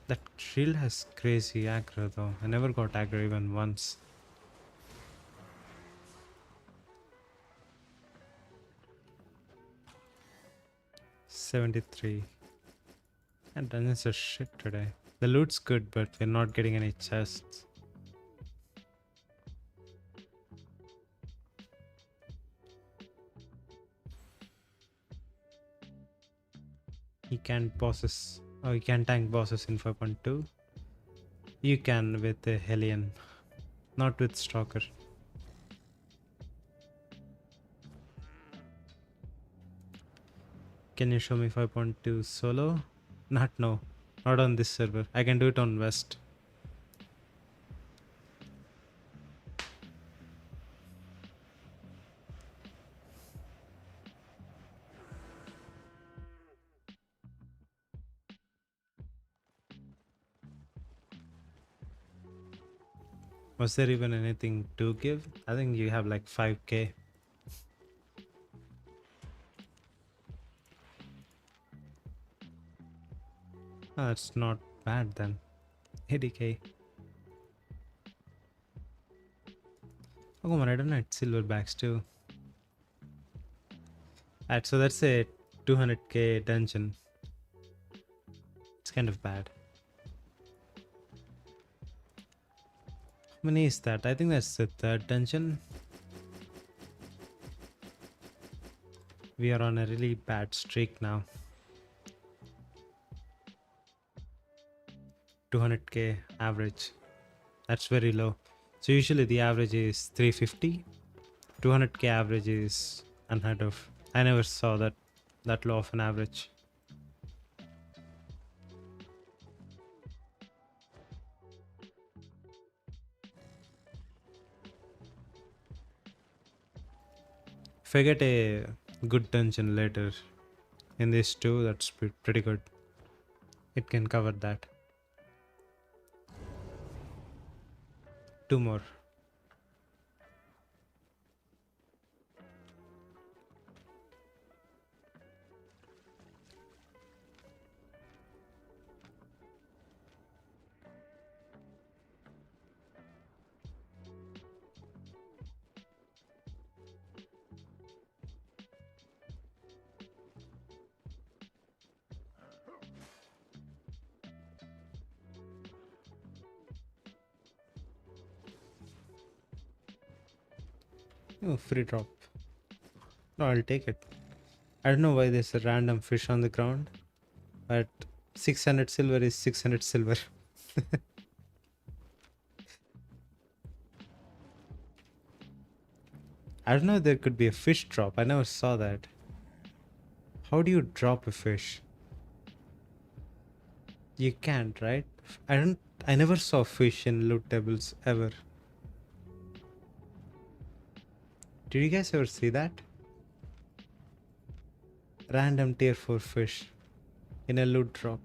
That shield has crazy aggro though. I never got aggro even once. $73. And dungeons are shit today. The loot's good, but we're not getting any chests. You can't bosses. Oh, you can tank bosses in 5.2. You can with the Hellion, not with Stalker. Can you show me 5.2 solo? No, not on this server. I can do it on West. Was there even anything to give? I think you have like 5k. Oh, that's not bad then. 80k. Oh come on, I don't need silverbacks too. Alright, so that's a 200k dungeon. It's kind of bad. How many is that? I think that's the third dungeon. We are on a really bad streak now. 200k average. That's very low. So usually the average is 350. 200k average is unheard of. I never saw that low of an average. If I get a good dungeon later in this too, that's pretty good. It can cover that. Two more. Oh, free drop. No, I'll take it. I don't know why there's a random fish on the ground, but 600 silver is 600 silver. I don't know if there could be a fish drop. I never saw that. How do you drop a fish? You can't, right? I don't. I never saw fish in loot tables ever. Did you guys ever see that? Random tier 4 fish in a loot drop.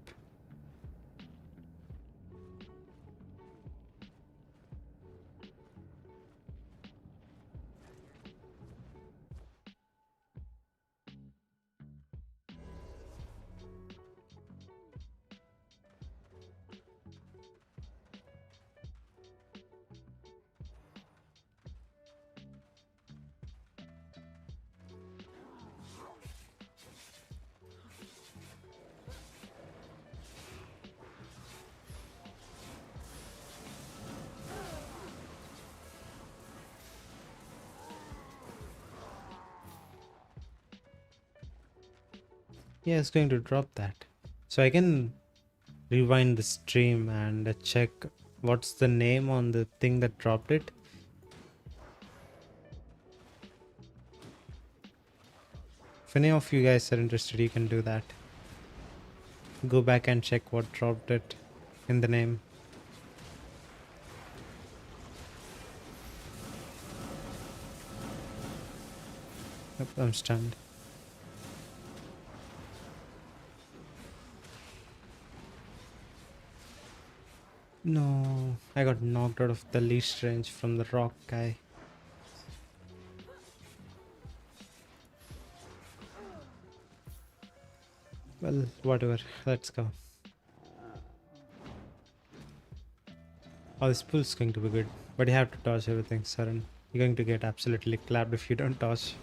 Yeah, it's going to drop that. So I can rewind the stream and check what's the name on the thing that dropped it. If any of you guys are interested, you can do that. Go back and check what dropped it in the name. Yep, I'm stunned. No, I got knocked out of the least range from the rock guy. Well, whatever. Let's go. Oh, this pool's going to be good. But you have to dodge everything, Saran. You're going to get absolutely clapped if you don't dodge.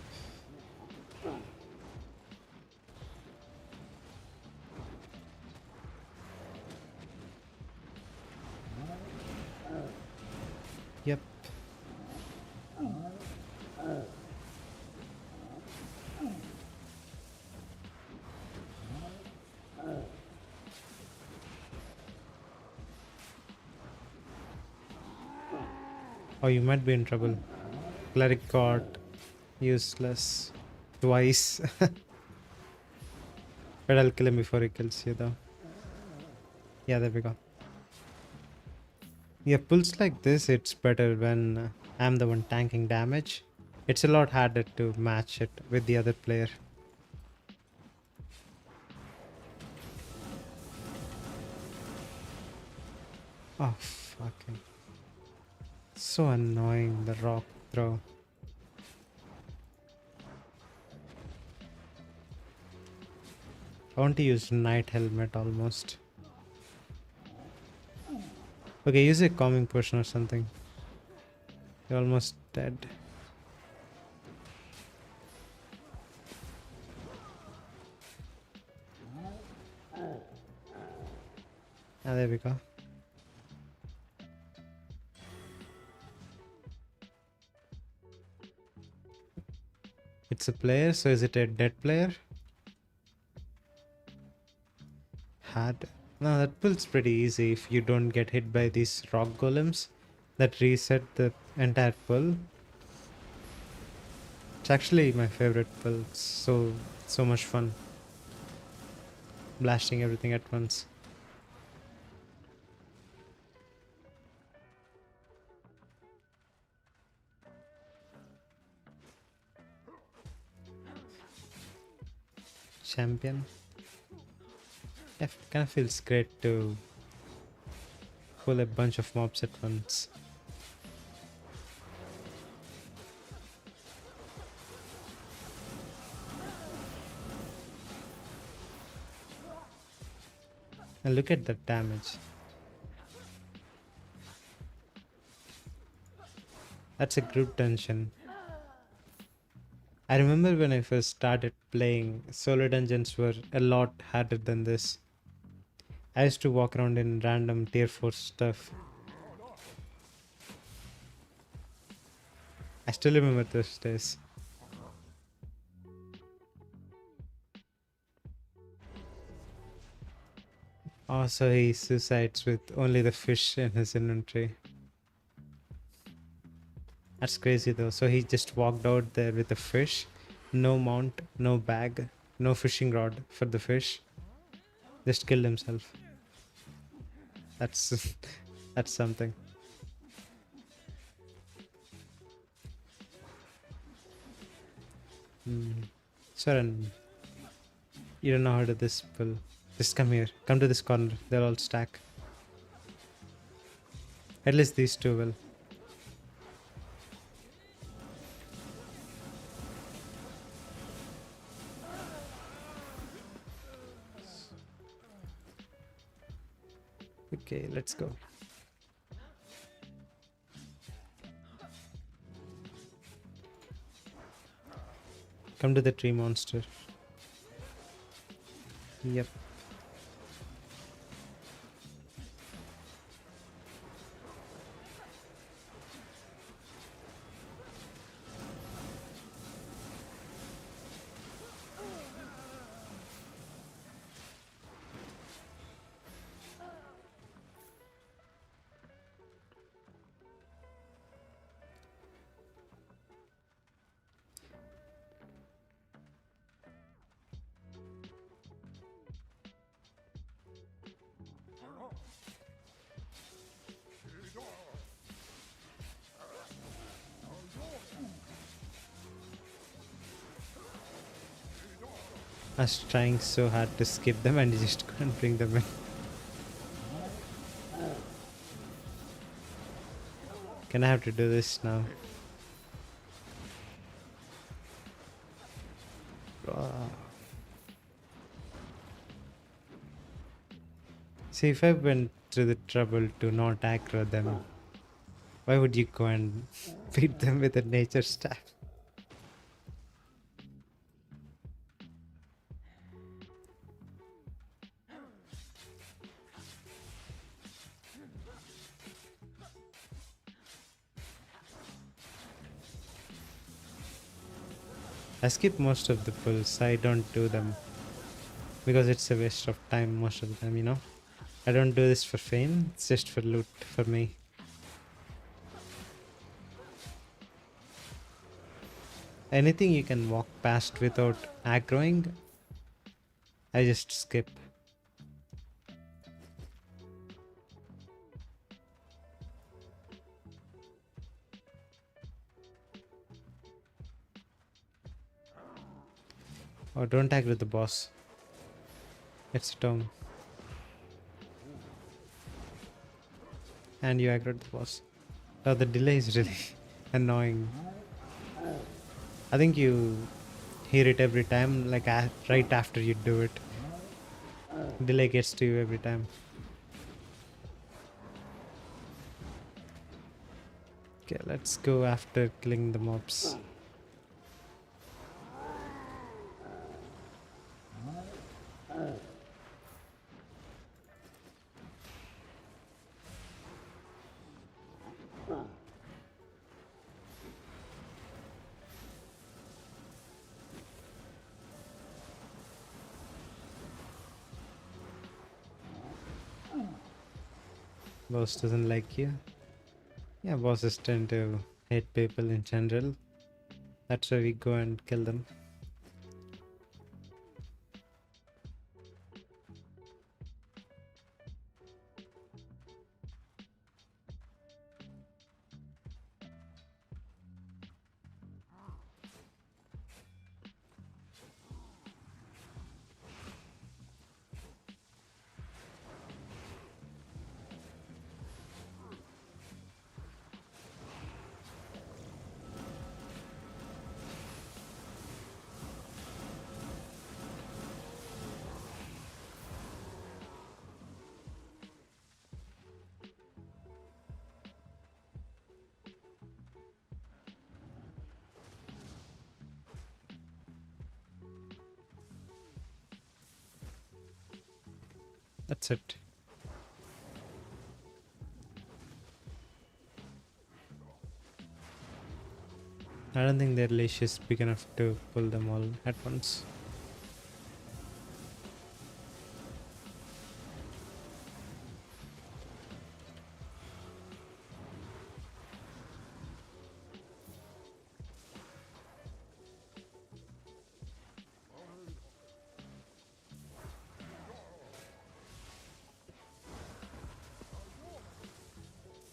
Yep. Oh, you might be in trouble. Cleric got useless twice. But I'll kill him before he kills you though. Yeah, there we go. Yeah, pulls like this, it's better when I'm the one tanking damage. It's a lot harder to match it with the other player. Oh, fucking. So annoying, the rock throw. I want to use Knight Helmet almost. Okay, use a calming potion or something. You're almost dead. Ah, there we go. It's a player, so is it a dead player? Hard. No, that build's pretty easy if you don't get hit by these rock golems that reset the entire pull. It's actually my favorite build. It's so much fun blasting everything at once. Champion. Yeah, kind of feels great to pull a bunch of mobs at once. And look at the damage. That's a group dungeon. I remember when I first started playing, solo dungeons were a lot harder than this. I used to walk around in random tier 4 stuff. I still remember those days. Also, he suicides with only the fish in his inventory. That's crazy though. So he just walked out there with a fish, no mount, no bag, no fishing rod for the fish. Just killed himself. That's that's something. Sharon, you don't know how to this pull. Just come here. Come to this corner. They'll all stack. At least these two will. Okay, let's go. Come to the tree monster. Yep. I was trying so hard to skip them and just couldn't bring them in. Can I have to do this now? Ah. See, if I went through the trouble to not aggro them, why would you go and beat them with a nature staff? I skip most of the pulls. I don't do them because it's a waste of time most of the time, you know. I don't do this for fame, it's just for loot for me. Anything you can walk past without aggroing, I just skip. Or don't aggro the boss. It's a town. And you aggroed the boss. Oh, the delay is really annoying. I think you hear it every time, like right after you do it. Delay gets to you every time. Okay, let's go after killing the mobs. Boss doesn't like you. Yeah, bosses tend to hate people in general. That's why we go and kill them. That's it. I don't think their leash is big enough to pull them all at once.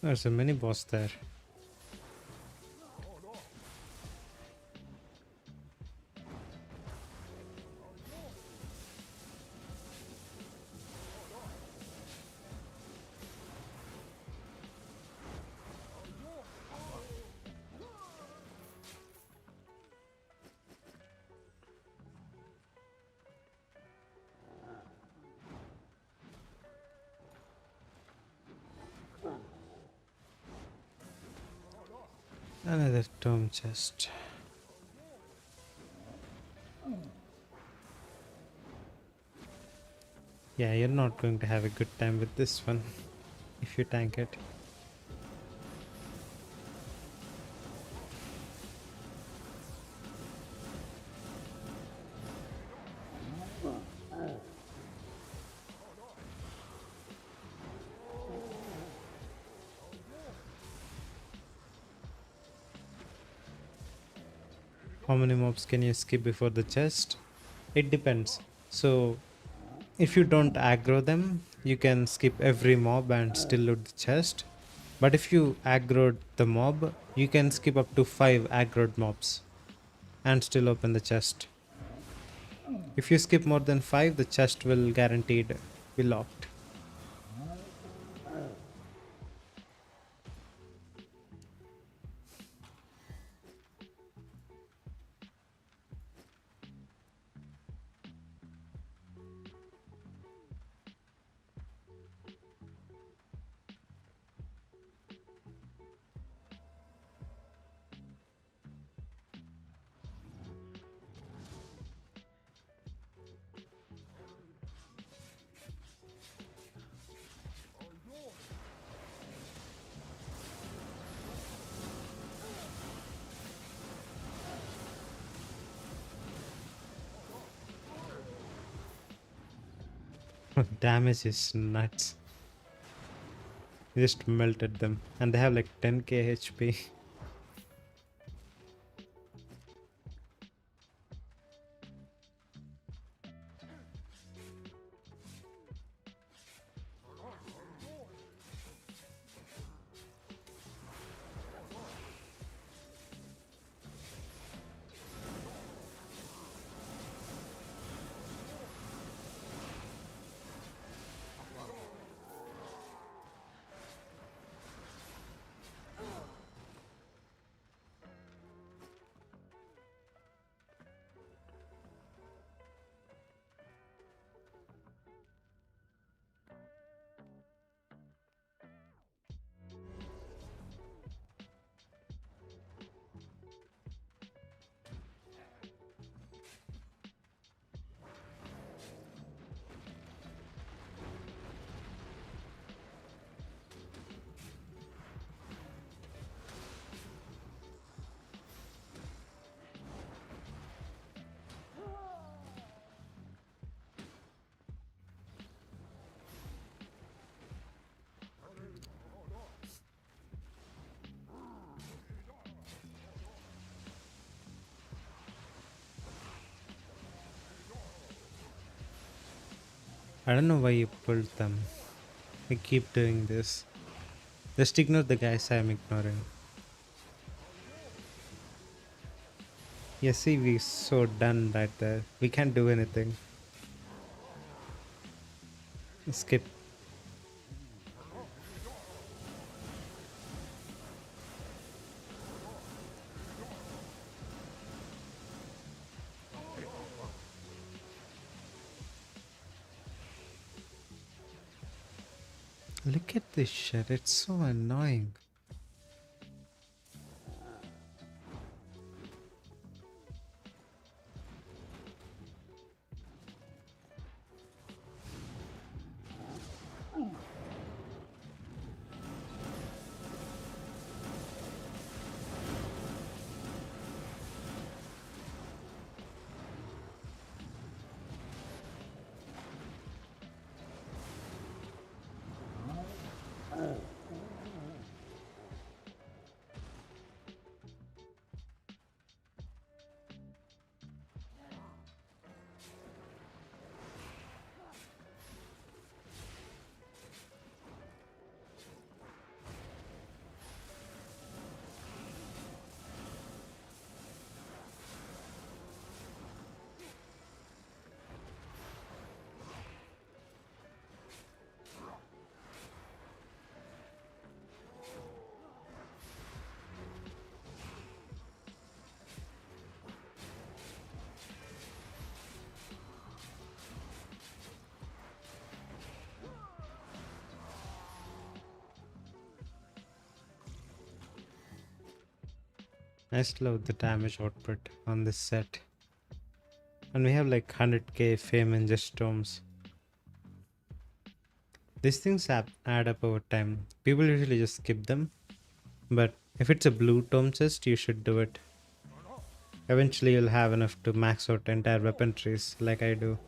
There's a mini boss there. Another tomb chest. Yeah, you're not going to have a good time with this one if you tank it. How many mobs can you skip before the chest? It depends. So, if you don't aggro them, you can skip every mob and still loot the chest. But if you aggroed the mob, you can skip up to 5 aggroed mobs and still open the chest. If you skip more than 5, the chest will guaranteed be locked. Damage is nuts. You just melted them. And they have like 10k HP. I don't know why you pulled them. I keep doing this. Just ignore the guys I'm ignoring. Yeah, see, we so done right there. We can't do anything. Skip. Look at this shit. It's so annoying. I just love the damage output on this set. And we have like 100k fame and just storms. These things add up over time. People usually just skip them. But if it's a blue tome chest, you should do it. Eventually you'll have enough to max out entire weapon trees like I do.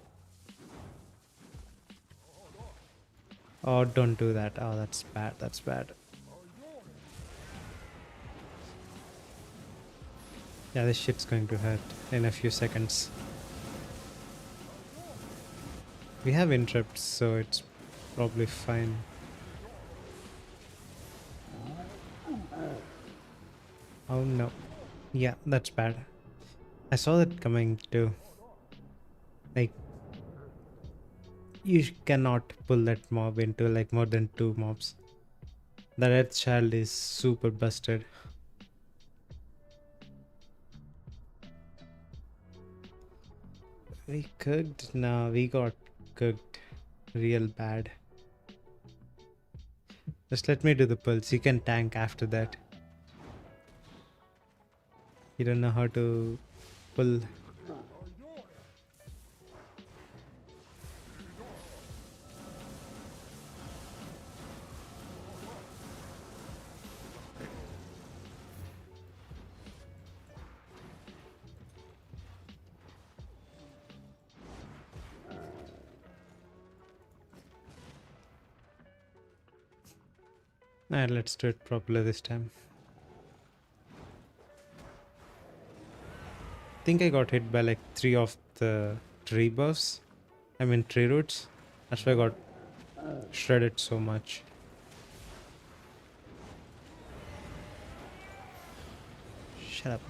Oh, don't do that. Oh, that's bad. That's bad. Yeah, this shit's going to hurt in a few seconds. We have interrupts, so it's probably fine. Oh no. Yeah, that's bad. I saw that coming too. Like, you cannot pull that mob into like more than 2 mobs. The red child is super busted. We cooked? No, we got cooked real bad. Just let me do the pulls. You can tank after that. You don't know how to pull. Alright, let's do it properly this time. I think I got hit by like 3 of the tree buffs. I mean tree roots. That's why I got shredded so much. Shut up.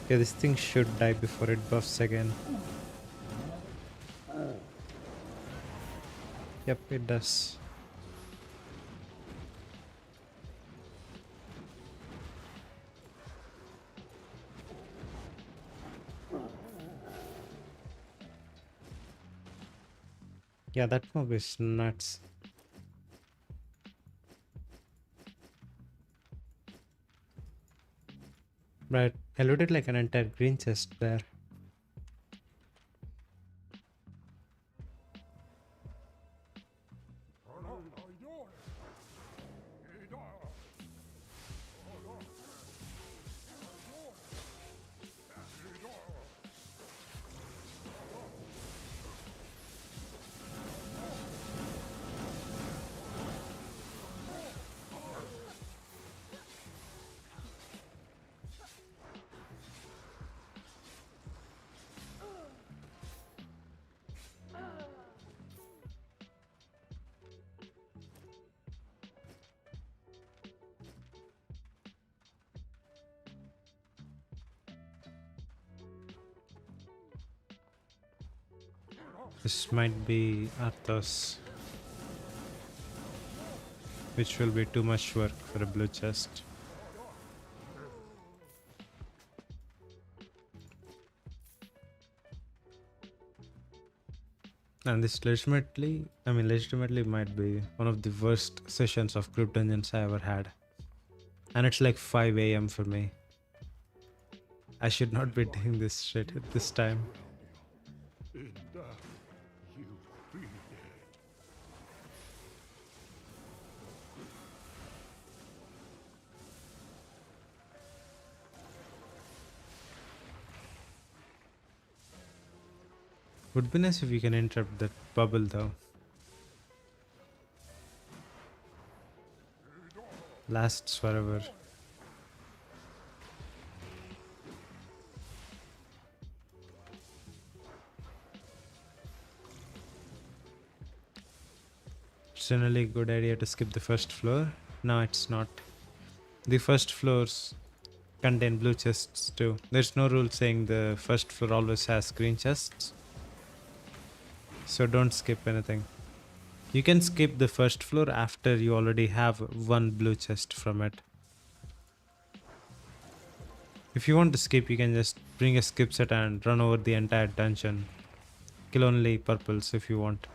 Okay, this thing should die before it buffs again. Yep, it does. Yeah, that mob is nuts. Right, I looted like an entire green chest there. This might be Arthos, which will be too much work for a blue chest. And this legitimately might be one of the worst sessions of group dungeons I ever had. And it's like 5 a.m. for me. I should not be doing this shit at this time. Would be nice if we can interrupt that bubble though. Lasts forever. It's generally a good idea to skip the first floor. No, it's not. The first floors contain blue chests too. There's no rule saying the first floor always has green chests. So don't skip anything. You can skip the first floor after you already have one blue chest from it. If you want to skip, you can just bring a skip set and run over the entire dungeon. Kill only purples if you want.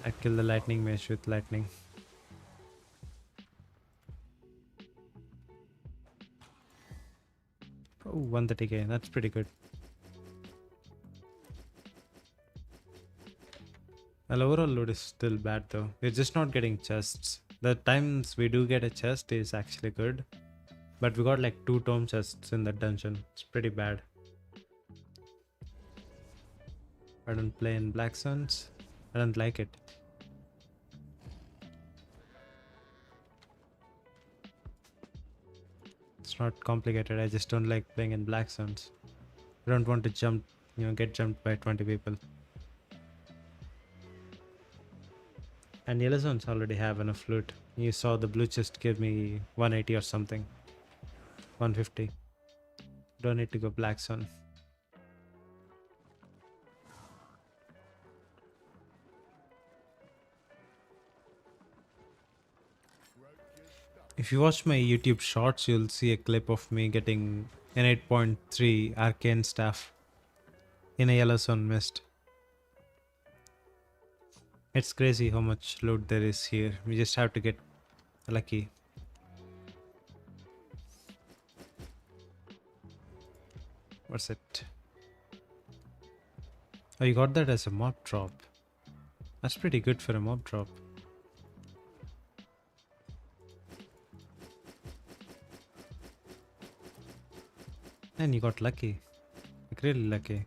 I kill the lightning mage with lightning. Oh, 130k, that's pretty good. Well, overall loot is still bad though. We're just not getting chests. The times we do get a chest is actually good. But we got like 2 tome chests in that dungeon. It's pretty bad. I don't play in Black Suns. I don't like it. It's not complicated. I just don't like playing in Black Suns. I don't want to jump, get jumped by 20 people. And Yellow Zones already have enough loot. You saw the blue chest give me 180 or something. 150. Don't need to go Black Sun. If you watch my YouTube shorts, you'll see a clip of me getting an 8.3 arcane staff in a Yellow Sun mist. It's crazy how much loot there is here. We just have to get lucky. What's it? Oh, you got that as a mob drop. That's pretty good for a mob drop. And you got lucky. Like really lucky.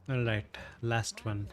Alright, last one.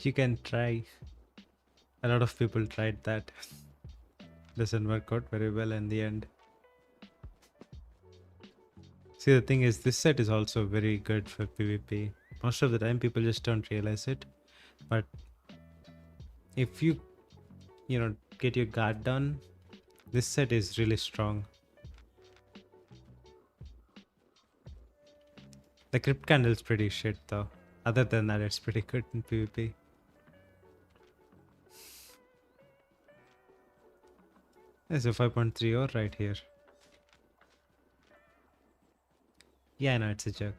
You can try. A lot of people tried that. Doesn't work out very well in the end. See, the thing is, this set is also very good for PvP. Most of the time, people just don't realize it. But if you get your guard done, this set is really strong. The crypt candle's pretty shit though. Other than that, it's pretty good in PvP. There's a 5.30 right here. Yeah, I know it's a joke.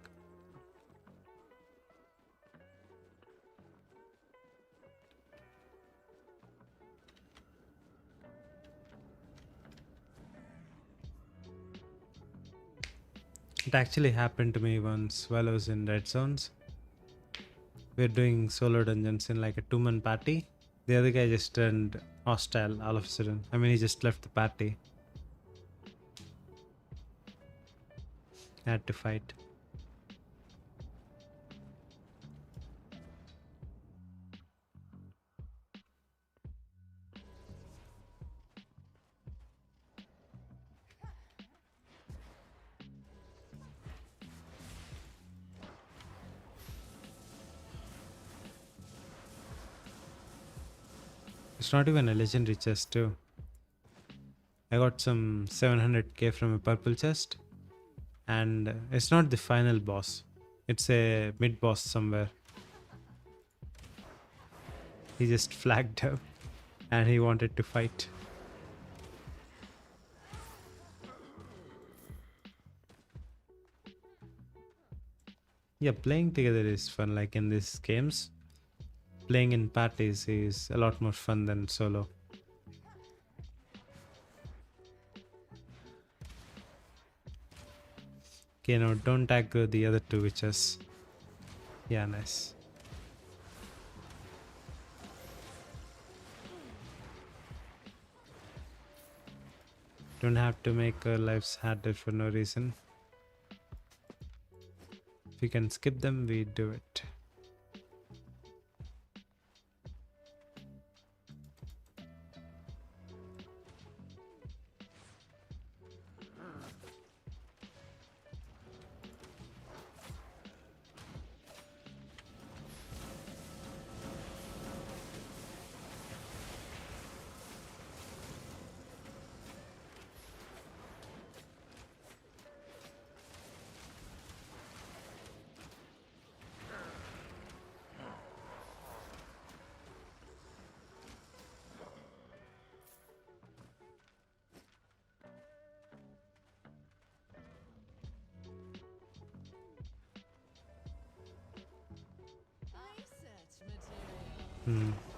It actually happened to me once while I was in Red Zones. We're doing solo dungeons in like a 2-man party. The other guy just turned hostile all of a sudden. I mean, he just left the party. I had to fight. It's not even a legendary chest too. I got some 700k from a purple chest. And it's not the final boss. It's a mid boss somewhere. He just flagged up and he wanted to fight. Yeah, playing together is fun. Like in these games, playing in parties is a lot more fun than solo. Okay, now don't aggro the other two witches. Yeah, nice. Don't have to make our lives harder for no reason. If we can skip them, we do it.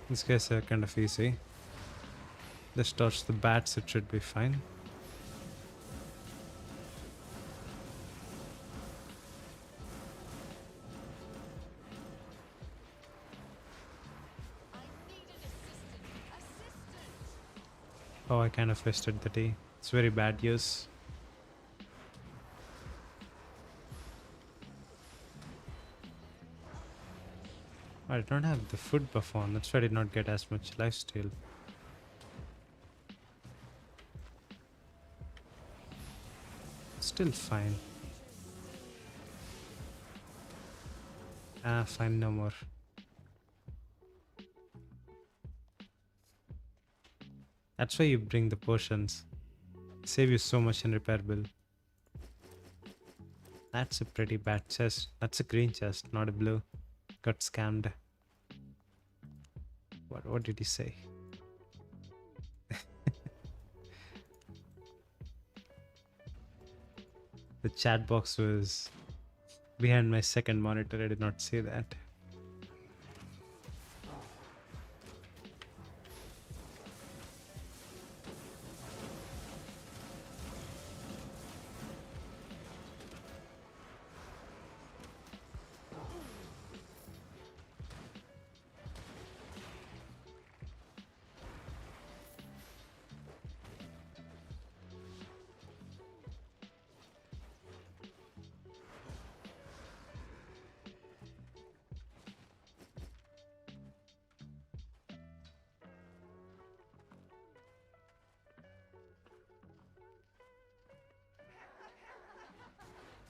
These guys are kind of easy. Just dodge the bats, it should be fine. Oh, I kind of wasted the tea. It's very bad use. I don't have the food buff on, that's why I did not get as much lifesteal. Still fine. Ah, fine, no more. That's why you bring the potions. Save you so much in repair bill. That's a pretty bad chest. That's a green chest, not a blue. Got scammed. What did he say? The chat box was behind my second monitor. I did not see that.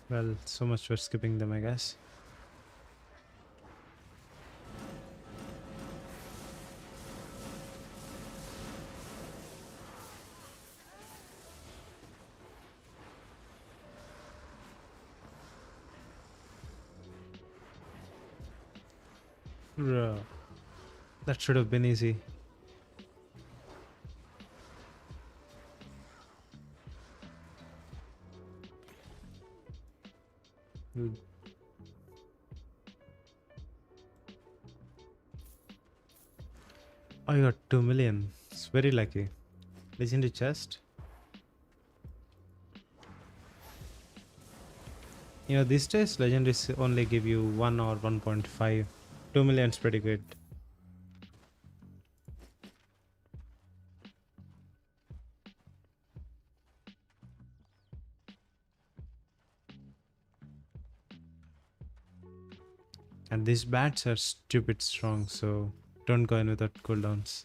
Well, so much for skipping them, I guess. Bruh, that should have been easy. Mm. I got 2 million. It's very lucky. Legendary chest. You know, these days legendaries only give you 1 or 1.5. 2 million is pretty good. And these bats are stupid strong, so don't go in without cooldowns.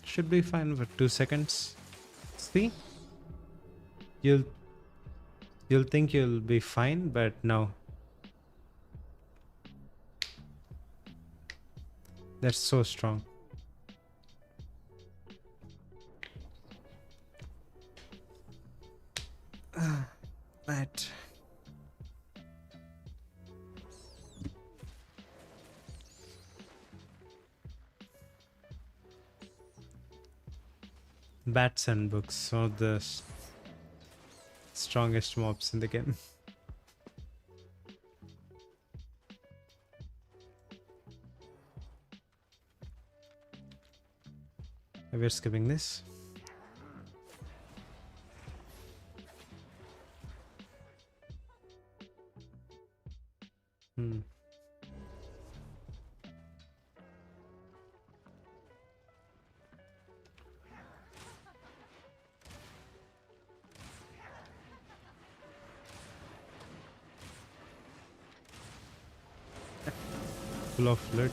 Should be fine for 2 seconds. See? You'll you'll think you'll be fine, but no. They're so strong. But bats and books, one of the strongest mobs in the game. We're skipping this. Hmm. Full of loot.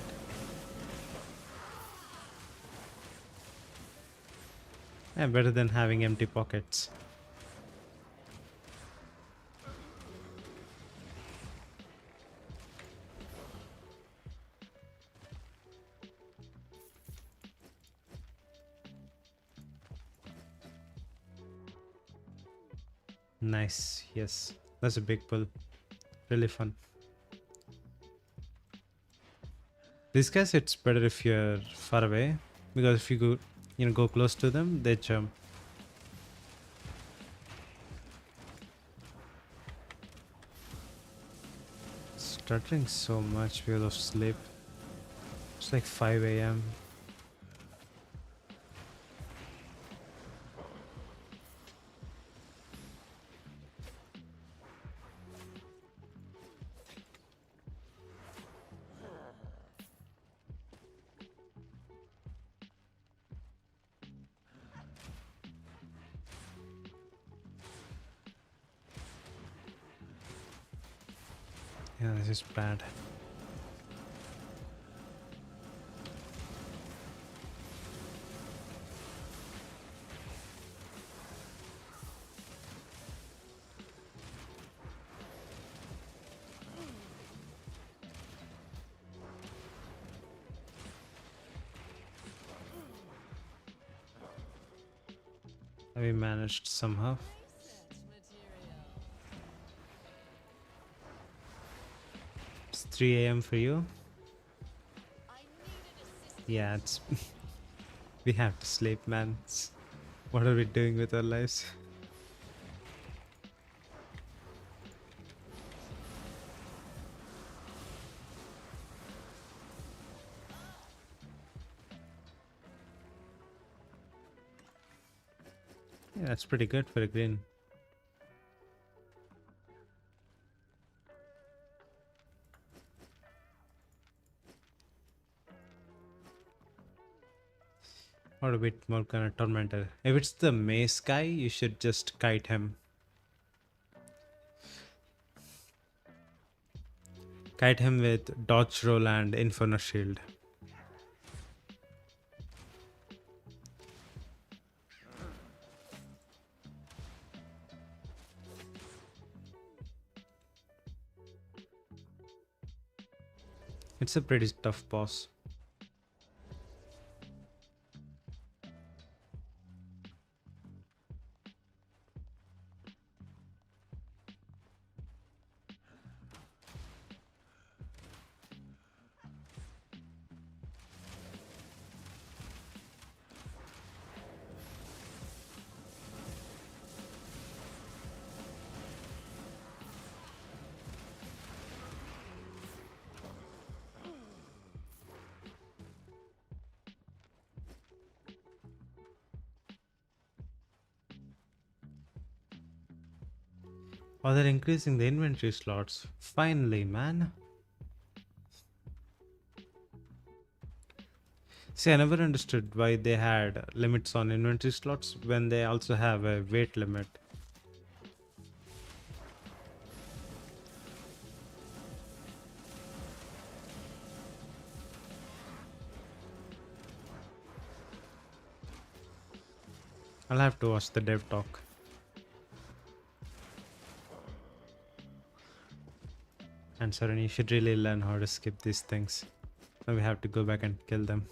Yeah, better than having empty pockets. Nice. Yes. That's a big pull. Really fun. These guys, it's better if you're far away, because if you go close to them, they jump. Stuttering so much because of sleep. It's like 5 a.m. Yeah, this is bad. We managed somehow. It's 3 a.m. for you. Yeah, it's we have to sleep, man. What are we doing with our lives? Yeah, that's pretty good for a green. Or a bit more kind of tormentor. If it's the mace guy, you should just kite him. Kite him with dodge roll and inferno shield. It's a pretty tough boss. Oh, they're increasing the inventory slots. Finally, man. See, I never understood why they had limits on inventory slots when they also have a weight limit. I'll have to watch the dev talk. And Saren, you should really learn how to skip these things. Now we have to go back and kill them.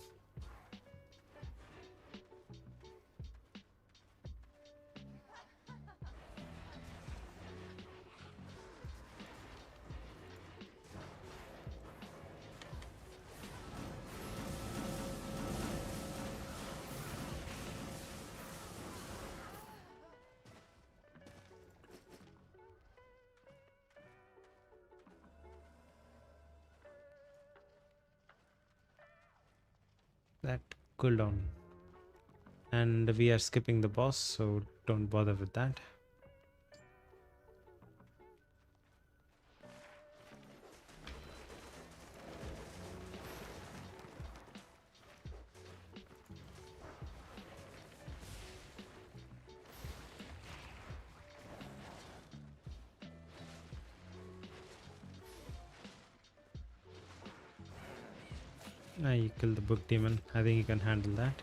That cooldown. And we are skipping the boss, so don't bother with that. You kill the book demon. I think you can handle that.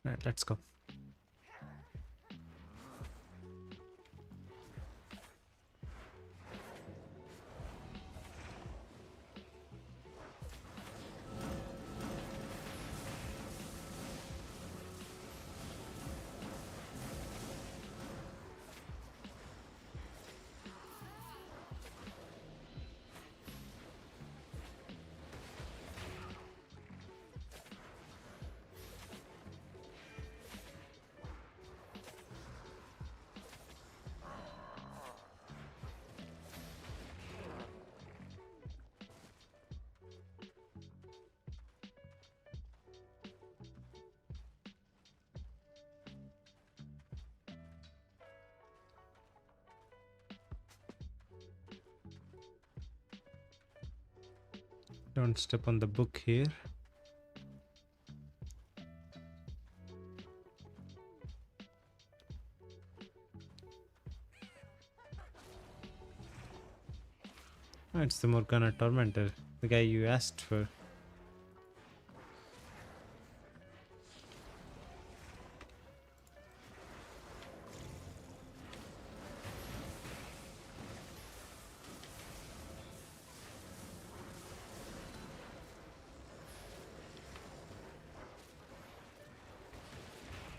Right, let's go. Don't step on the book here. Oh, it's the Morgana Tormentor, the guy you asked for.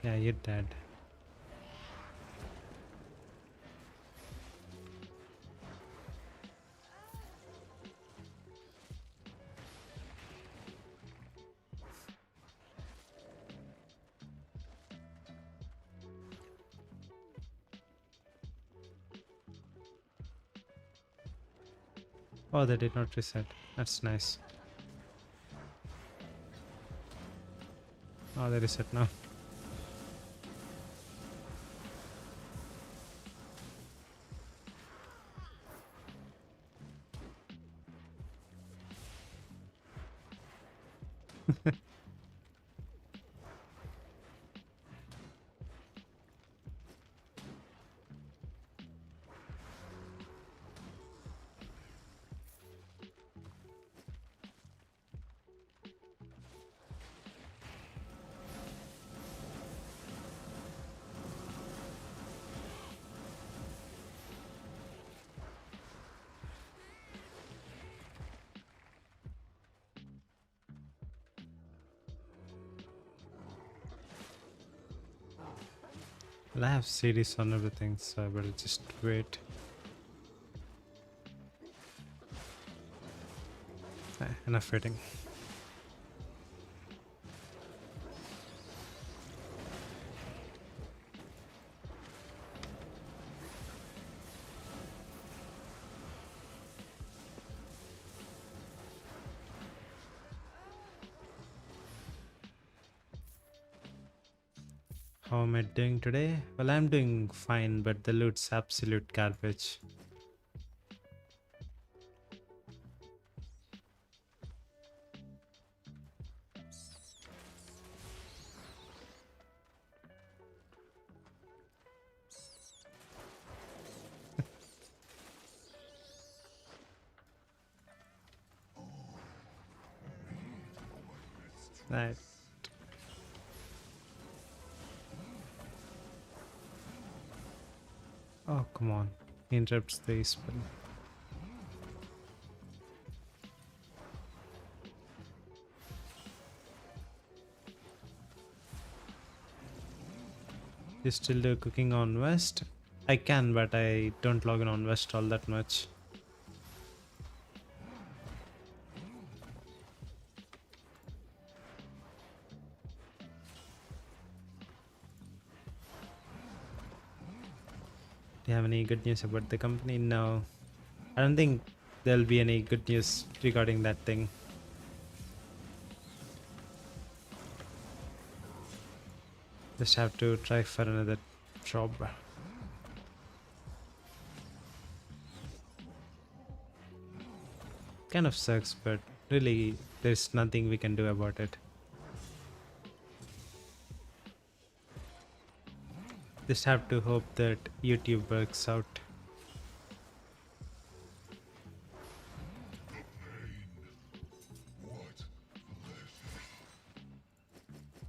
Yeah, you're dead. Oh, they did not reset. That's nice. Oh, they reset now. Well, I have series on everything, so I better just wait. Enough waiting. How am I doing today? Well, I'm doing fine, but the loot's absolute garbage. Right. Oh, come on. He interrupts the spell. You still do cooking on West? I can, but I don't log in on West all that much. Do you have any good news about the company? No. I don't think there'll be any good news regarding that thing. Just have to try for another job. Kind of sucks, but really, there's nothing we can do about it. Just have to hope that YouTube works out.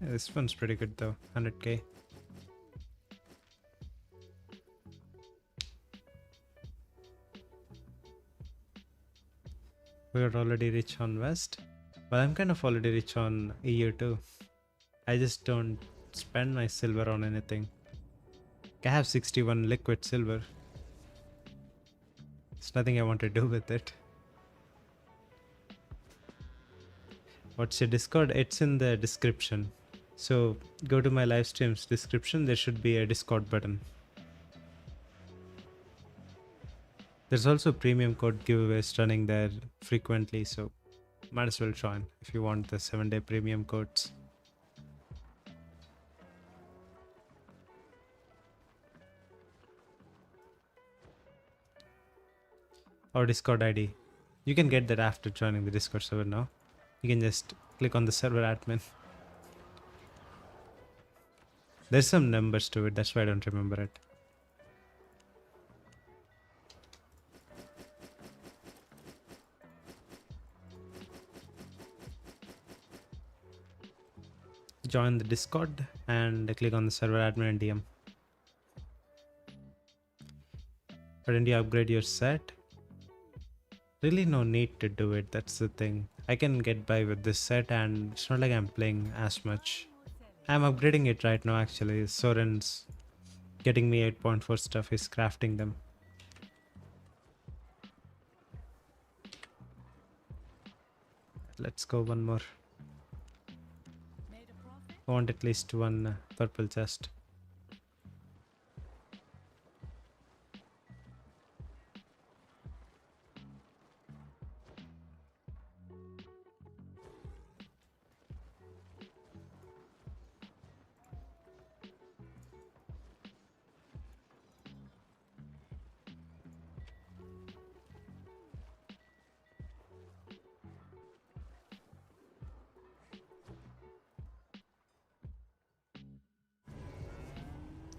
Yeah, this one's pretty good though, 100k. We're already rich on West. Well, I'm kind of already rich on EU too. I just don't spend my silver on anything. I have 61 liquid silver. There's nothing I want to do with it. What's your Discord? It's in the description. So go to my live stream's description. There should be a Discord button. There's also premium code giveaways running there frequently, so might as well join if you want the 7-day premium codes. Or Discord ID. You can get that after joining the Discord server now. You can just click on the server admin. There's some numbers to it, that's why I don't remember it. Join the Discord and click on the server admin and DM. But didn't you upgrade your set? Really no need to do it, that's the thing. I can get by with this set and it's not like I'm playing as much. I'm upgrading it right now actually. Soren's getting me 8.4 stuff, he's crafting them. Let's go one more. I want at least one purple chest.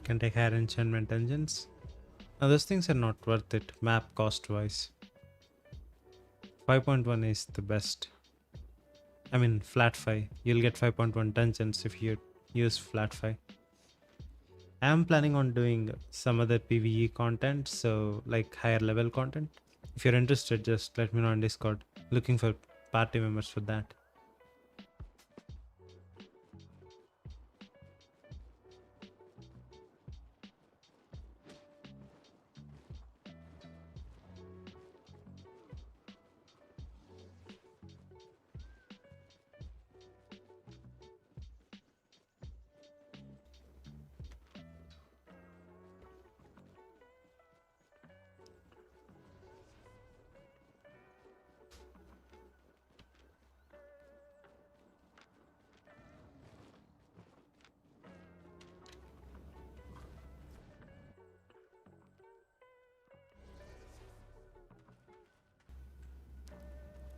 Can take higher enchantment engines. Now those things are not worth it map cost wise. 5.1 is the best. I mean flat 5. You'll get 5.1 dungeons if you use flat 5. I am planning on doing some other PvE content, so like higher level content. If you're interested, just let me know on Discord. Looking for party members for that.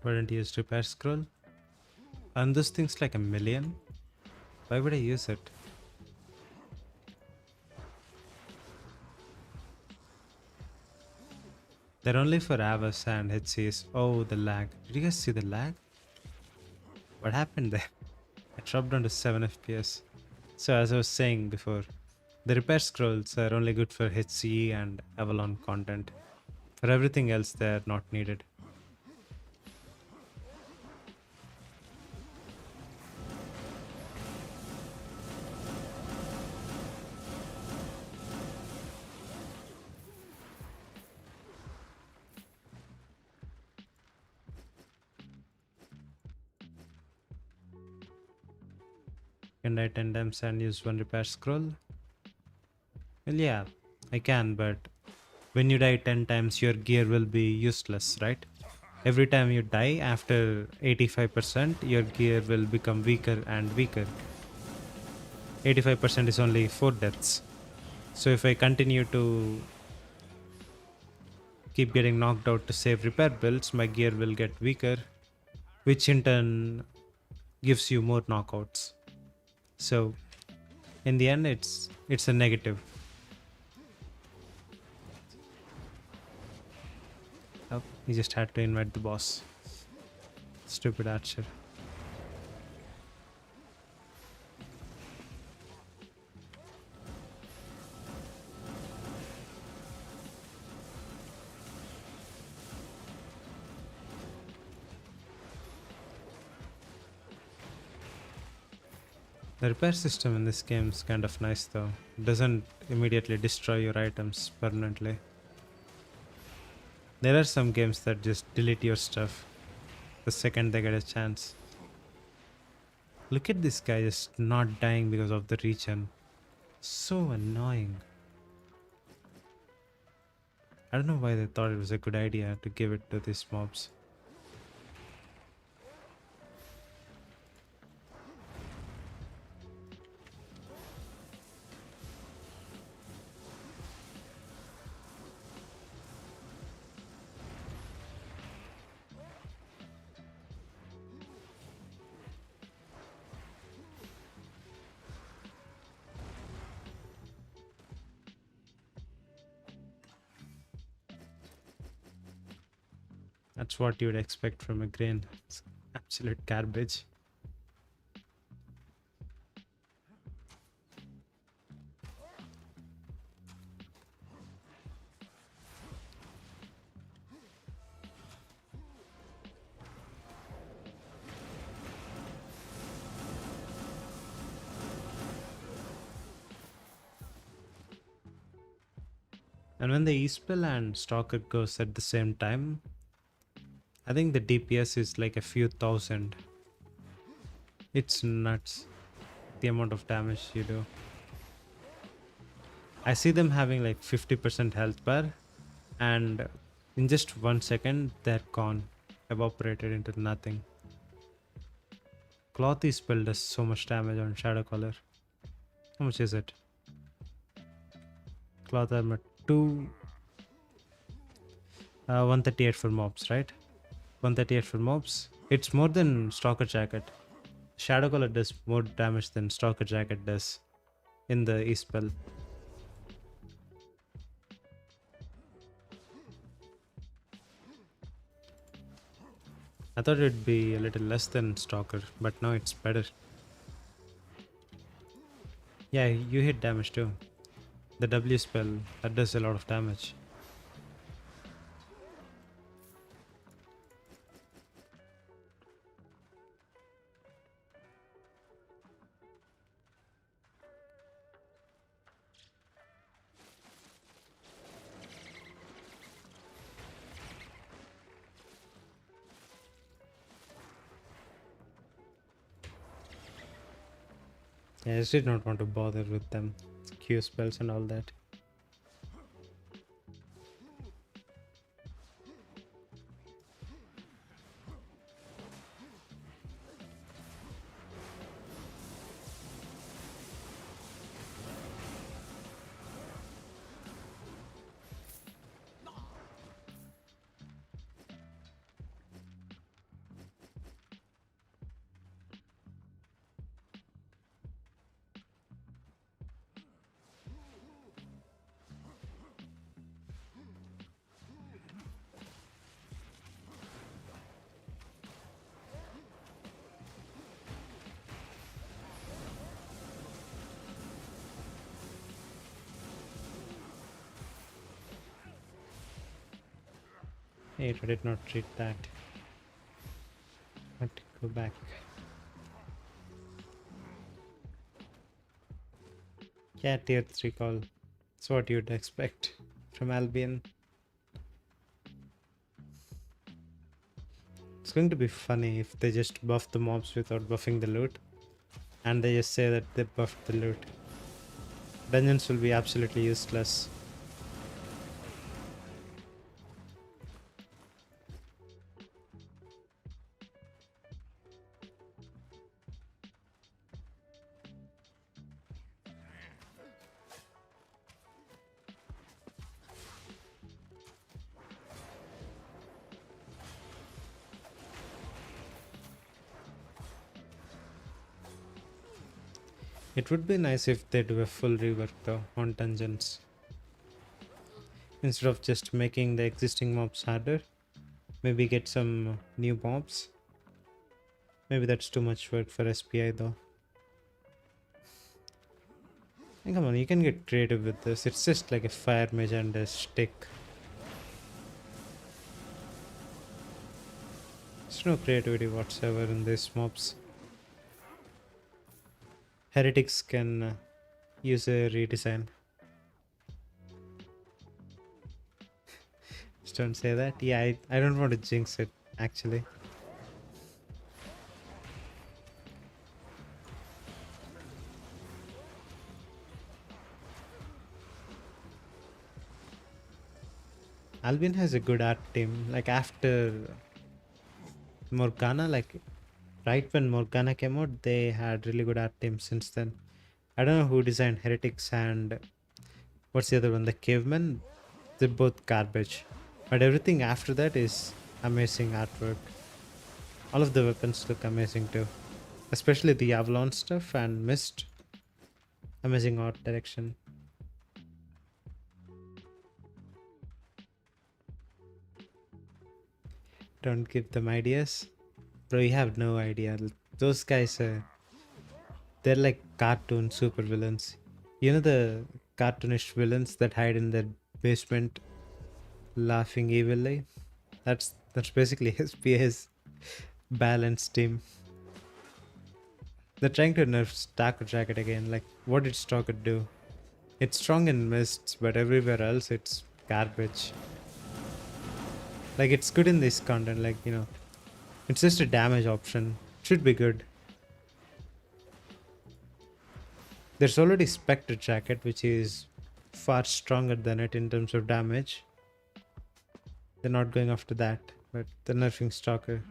Wouldn't use repair scroll. And this thing's like a million. Why would I use it? They're only for Avas and HCs. Oh, the lag. Did you guys see the lag? What happened there? I dropped down to 7 FPS. So as I was saying before, the repair scrolls are only good for HCE and Avalon content. For everything else, they're not needed. Can I 10 times and use one repair scroll? Well, yeah, I can, but when you die 10 times, your gear will be useless, right? Every time you die after 85%, your gear will become weaker and weaker. 85% is only 4 deaths. So if I continue to keep getting knocked out to save repair builds, my gear will get weaker, which in turn gives you more knockouts. So in the end, it's a negative. Oh, he just had to invite the boss. Stupid archer. The repair system in this game is kind of nice though. It doesn't immediately destroy your items permanently. There are some games that just delete your stuff the second they get a chance. Look at this guy just not dying because of the regen. So annoying. I don't know why they thought it was a good idea to give it to these mobs. That's what you would expect from a grain. It's absolute garbage. And when the E-Spell and Stalker goes at the same time, I think the DPS is like a few thousand. It's nuts, the amount of damage you do. I see them having like 50% health bar, and in just 1 second, they're gone, evaporated into nothing. Cloth E-Spell does so much damage on Shadow Color. How much is it? Cloth armor 2, 138 for mobs, right? 138 for mobs. It's more than Stalker Jacket. Shadow Color does more damage than Stalker Jacket does in the E-Spell. I thought it'd be a little less than Stalker, but now it's better. Yeah, you hit damage too. The W spell, that does a lot of damage. Yeah, I just did not want to bother with them. Q spells and all that. Wait, I did not read that. Have to go back. Yeah, tier 3 call. That's what you'd expect from Albion. It's going to be funny if they just buff the mobs without buffing the loot. And they just say that they buffed the loot. Dungeons will be absolutely useless. It would be nice if they do a full rework though on dungeons. Instead of just making the existing mobs harder, maybe get some new mobs. Maybe that's too much work for SPI though. And come on, you can get creative with this. It's just like a fire mage and a stick. There's no creativity whatsoever in these mobs. Heretics can use a redesign. Just don't say that. Yeah, I don't want to jinx it actually. Albion has a good art team. Like after Morgana, like right when Morgana came out, they had really good art team since then. I don't know who designed Heretics and what's the other one? The Cavemen. They're both garbage. But everything after that is amazing artwork. All of the weapons look amazing too. Especially the Avalon stuff and Mist. Amazing art direction. Don't give them ideas. Bro, you have no idea. Those guys, they're like cartoon super villains. You know the cartoonish villains that hide in their basement laughing evilly? That's basically SPA's balanced team. They're trying to nerf Stalker Jacket again. Like, what did Stalker do? It's strong in mists, but everywhere else it's garbage. Like, it's good in this content, like, you know, it's just a damage option. Should be good. There's already Spectre Jacket, which is far stronger than it in terms of damage. They're not going after that, but they're nerfing Stalker.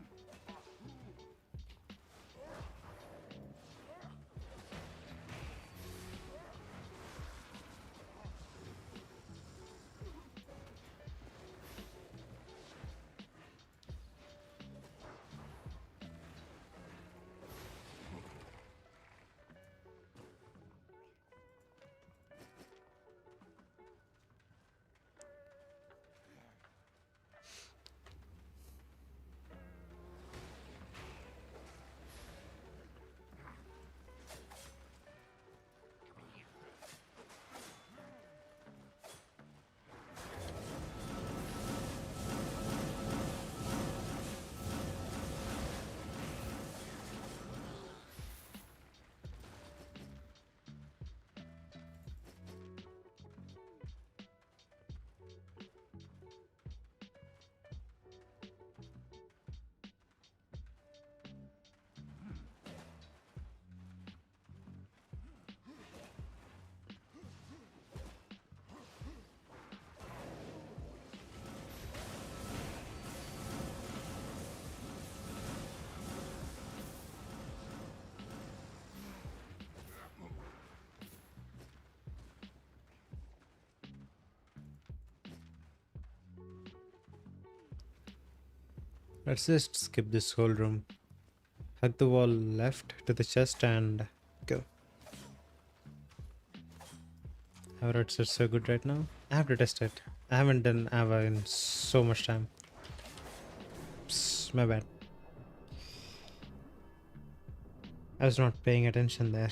Let's just skip this whole room. Hug the wall left to the chest and go. Our routes are so good right now. I have to test it. I haven't done Ava in so much time. Psst, my bad. I was not paying attention there.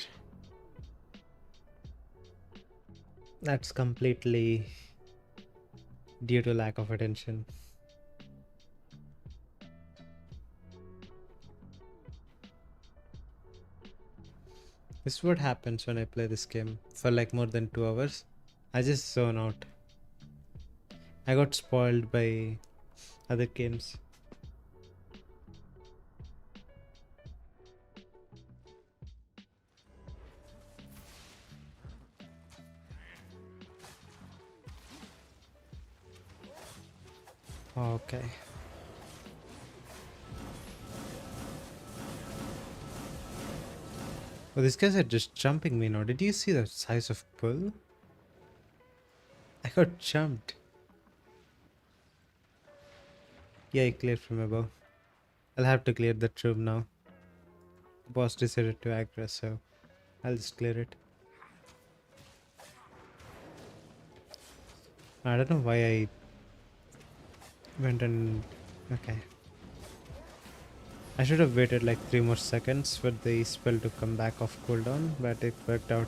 That's completely due to lack of attention. This is what happens when I play this game for like more than 2 hours. I just zone out. I got spoiled by other games. Okay. Oh, these guys are just jumping me now. Did you see the size of pull? I got jumped. Yeah, I cleared from above. I'll have to clear that room now. The boss decided to aggro, so I'll just clear it. I don't know why I went and... Okay. I should have waited like 3 more seconds for the spell to come back off cooldown, but it worked out.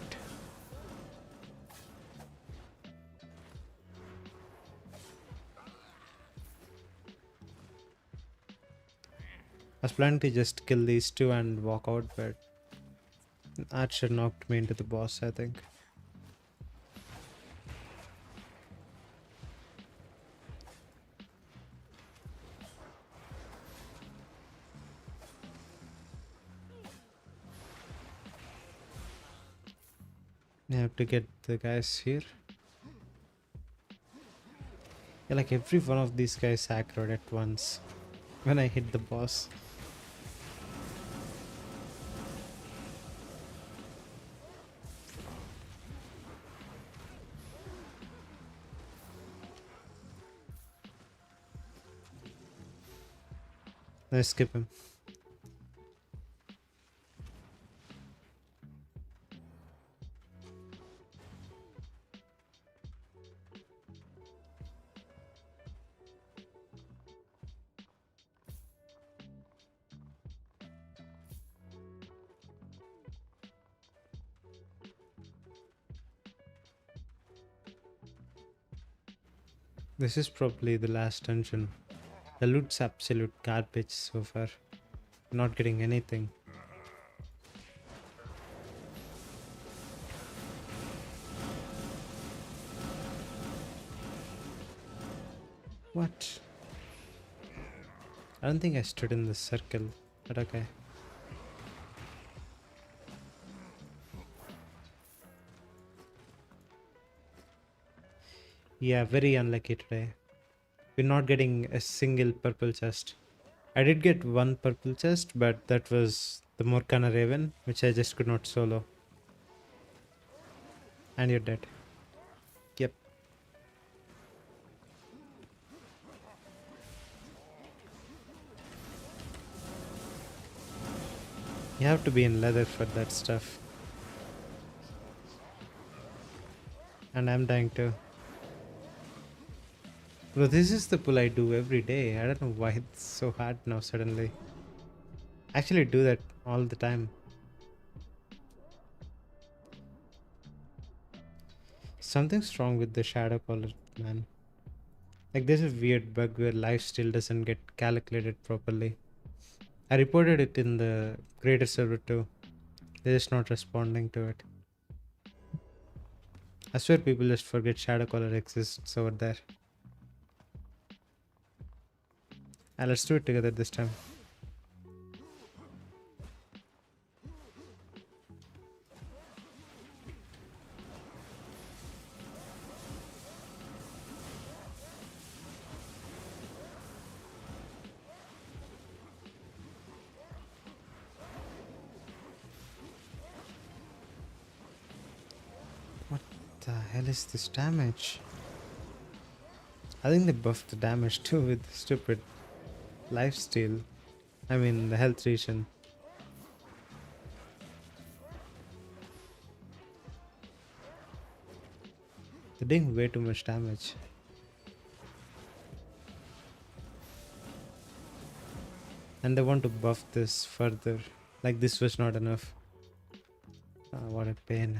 I was planning to just kill these two and walk out, but Archer knocked me into the boss, I think. I have to get the guys here. Yeah, like every one of these guys aggroed at once when I hit the boss. Let's skip him. This is probably the last dungeon. The loot's absolute garbage so far. Not getting anything. What? I don't think I stood in the circle, but okay. Yeah, very unlucky today. We're not getting a single purple chest. I did get one purple chest, but that was the Morkana Raven, which I just could not solo. And you're dead. Yep. You have to be in leather for that stuff. And I'm dying too. Bro, this is the pull I do every day. I don't know why it's so hard now suddenly. I actually do that all the time. Something's wrong with the shadow color, man. Like there's a weird bug where life still doesn't get calculated properly. I reported it in the creator server too. They're just not responding to it. I swear people just forget shadow color exists over there. And let's do it together this time. What the hell is this damage? I think they buffed the damage too with the stupid lifesteal. I mean the health regen. They're doing way too much damage. And they want to buff this further. Like this was not enough. What a pain.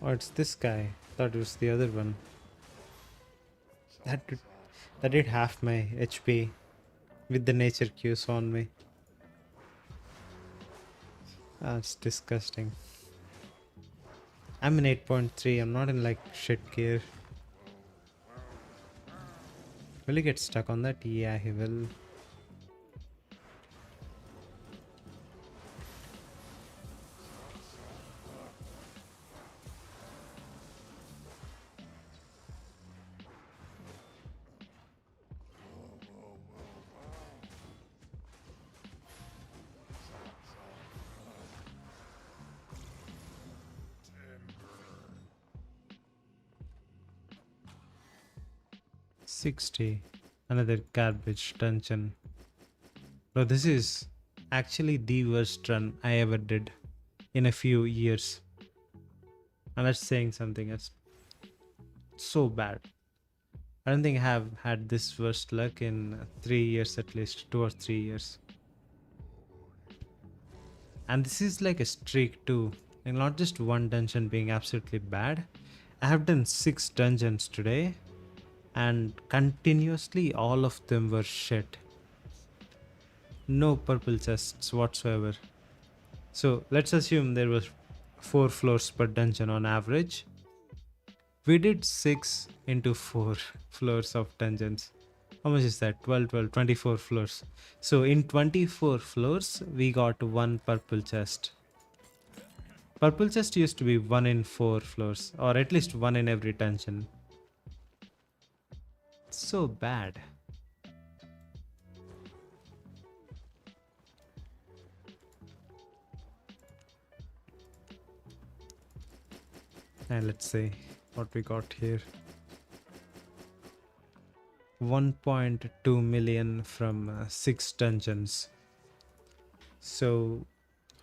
Oh, it's this guy. Thought it was the other one. That did, that did half my HP with the nature cues on me. That's disgusting. I'm in 8.3. I'm not in like shit gear. Will he get stuck on that? Yeah, he will. 60. Another garbage dungeon. Bro, this is actually the worst run I ever did in a few years. And that's saying something. It's so bad. I don't think I have had this worst luck in 3 years at least, 2 or 3 years. And this is like a streak too. And not just one dungeon being absolutely bad. I have done 6 dungeons today, and continuously all of them were shit. No purple chests whatsoever. So let's assume there was 4 floors per dungeon on average. We did 6 into 4 floors of dungeons. How much is that? 12, 12, 24 floors. So in 24 floors, we got 1 purple chest. Purple chest used to be 1 in 4 floors, or at least 1 in every dungeon. So bad. And let's see what we got here. 1.2 million from 6 dungeons. So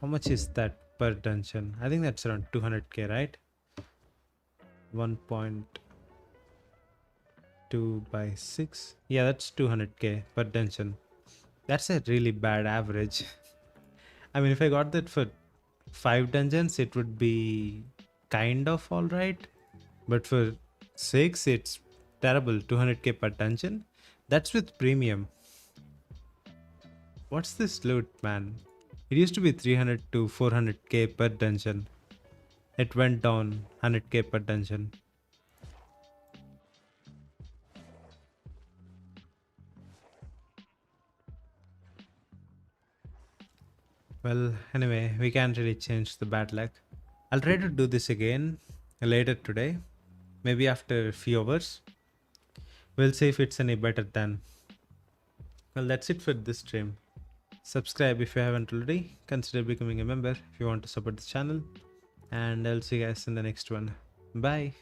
how much is that per dungeon? I think that's around 200k, right? 1.2 by 6. Yeah, that's 200k per dungeon. That's a really bad average. I mean, if I got that for 5 dungeons, it would be kind of alright. But for 6, it's terrible. 200k per dungeon. That's with premium. What's this loot, man? It used to be 300 to 400k per dungeon. It went down 100k per dungeon. Well, anyway, we can't really change the bad luck. I'll try to do this again later today. Maybe after a few hours. We'll see if it's any better then. Well, that's it for this stream. Subscribe if you haven't already. Consider becoming a member if you want to support the channel. And I'll see you guys in the next one. Bye.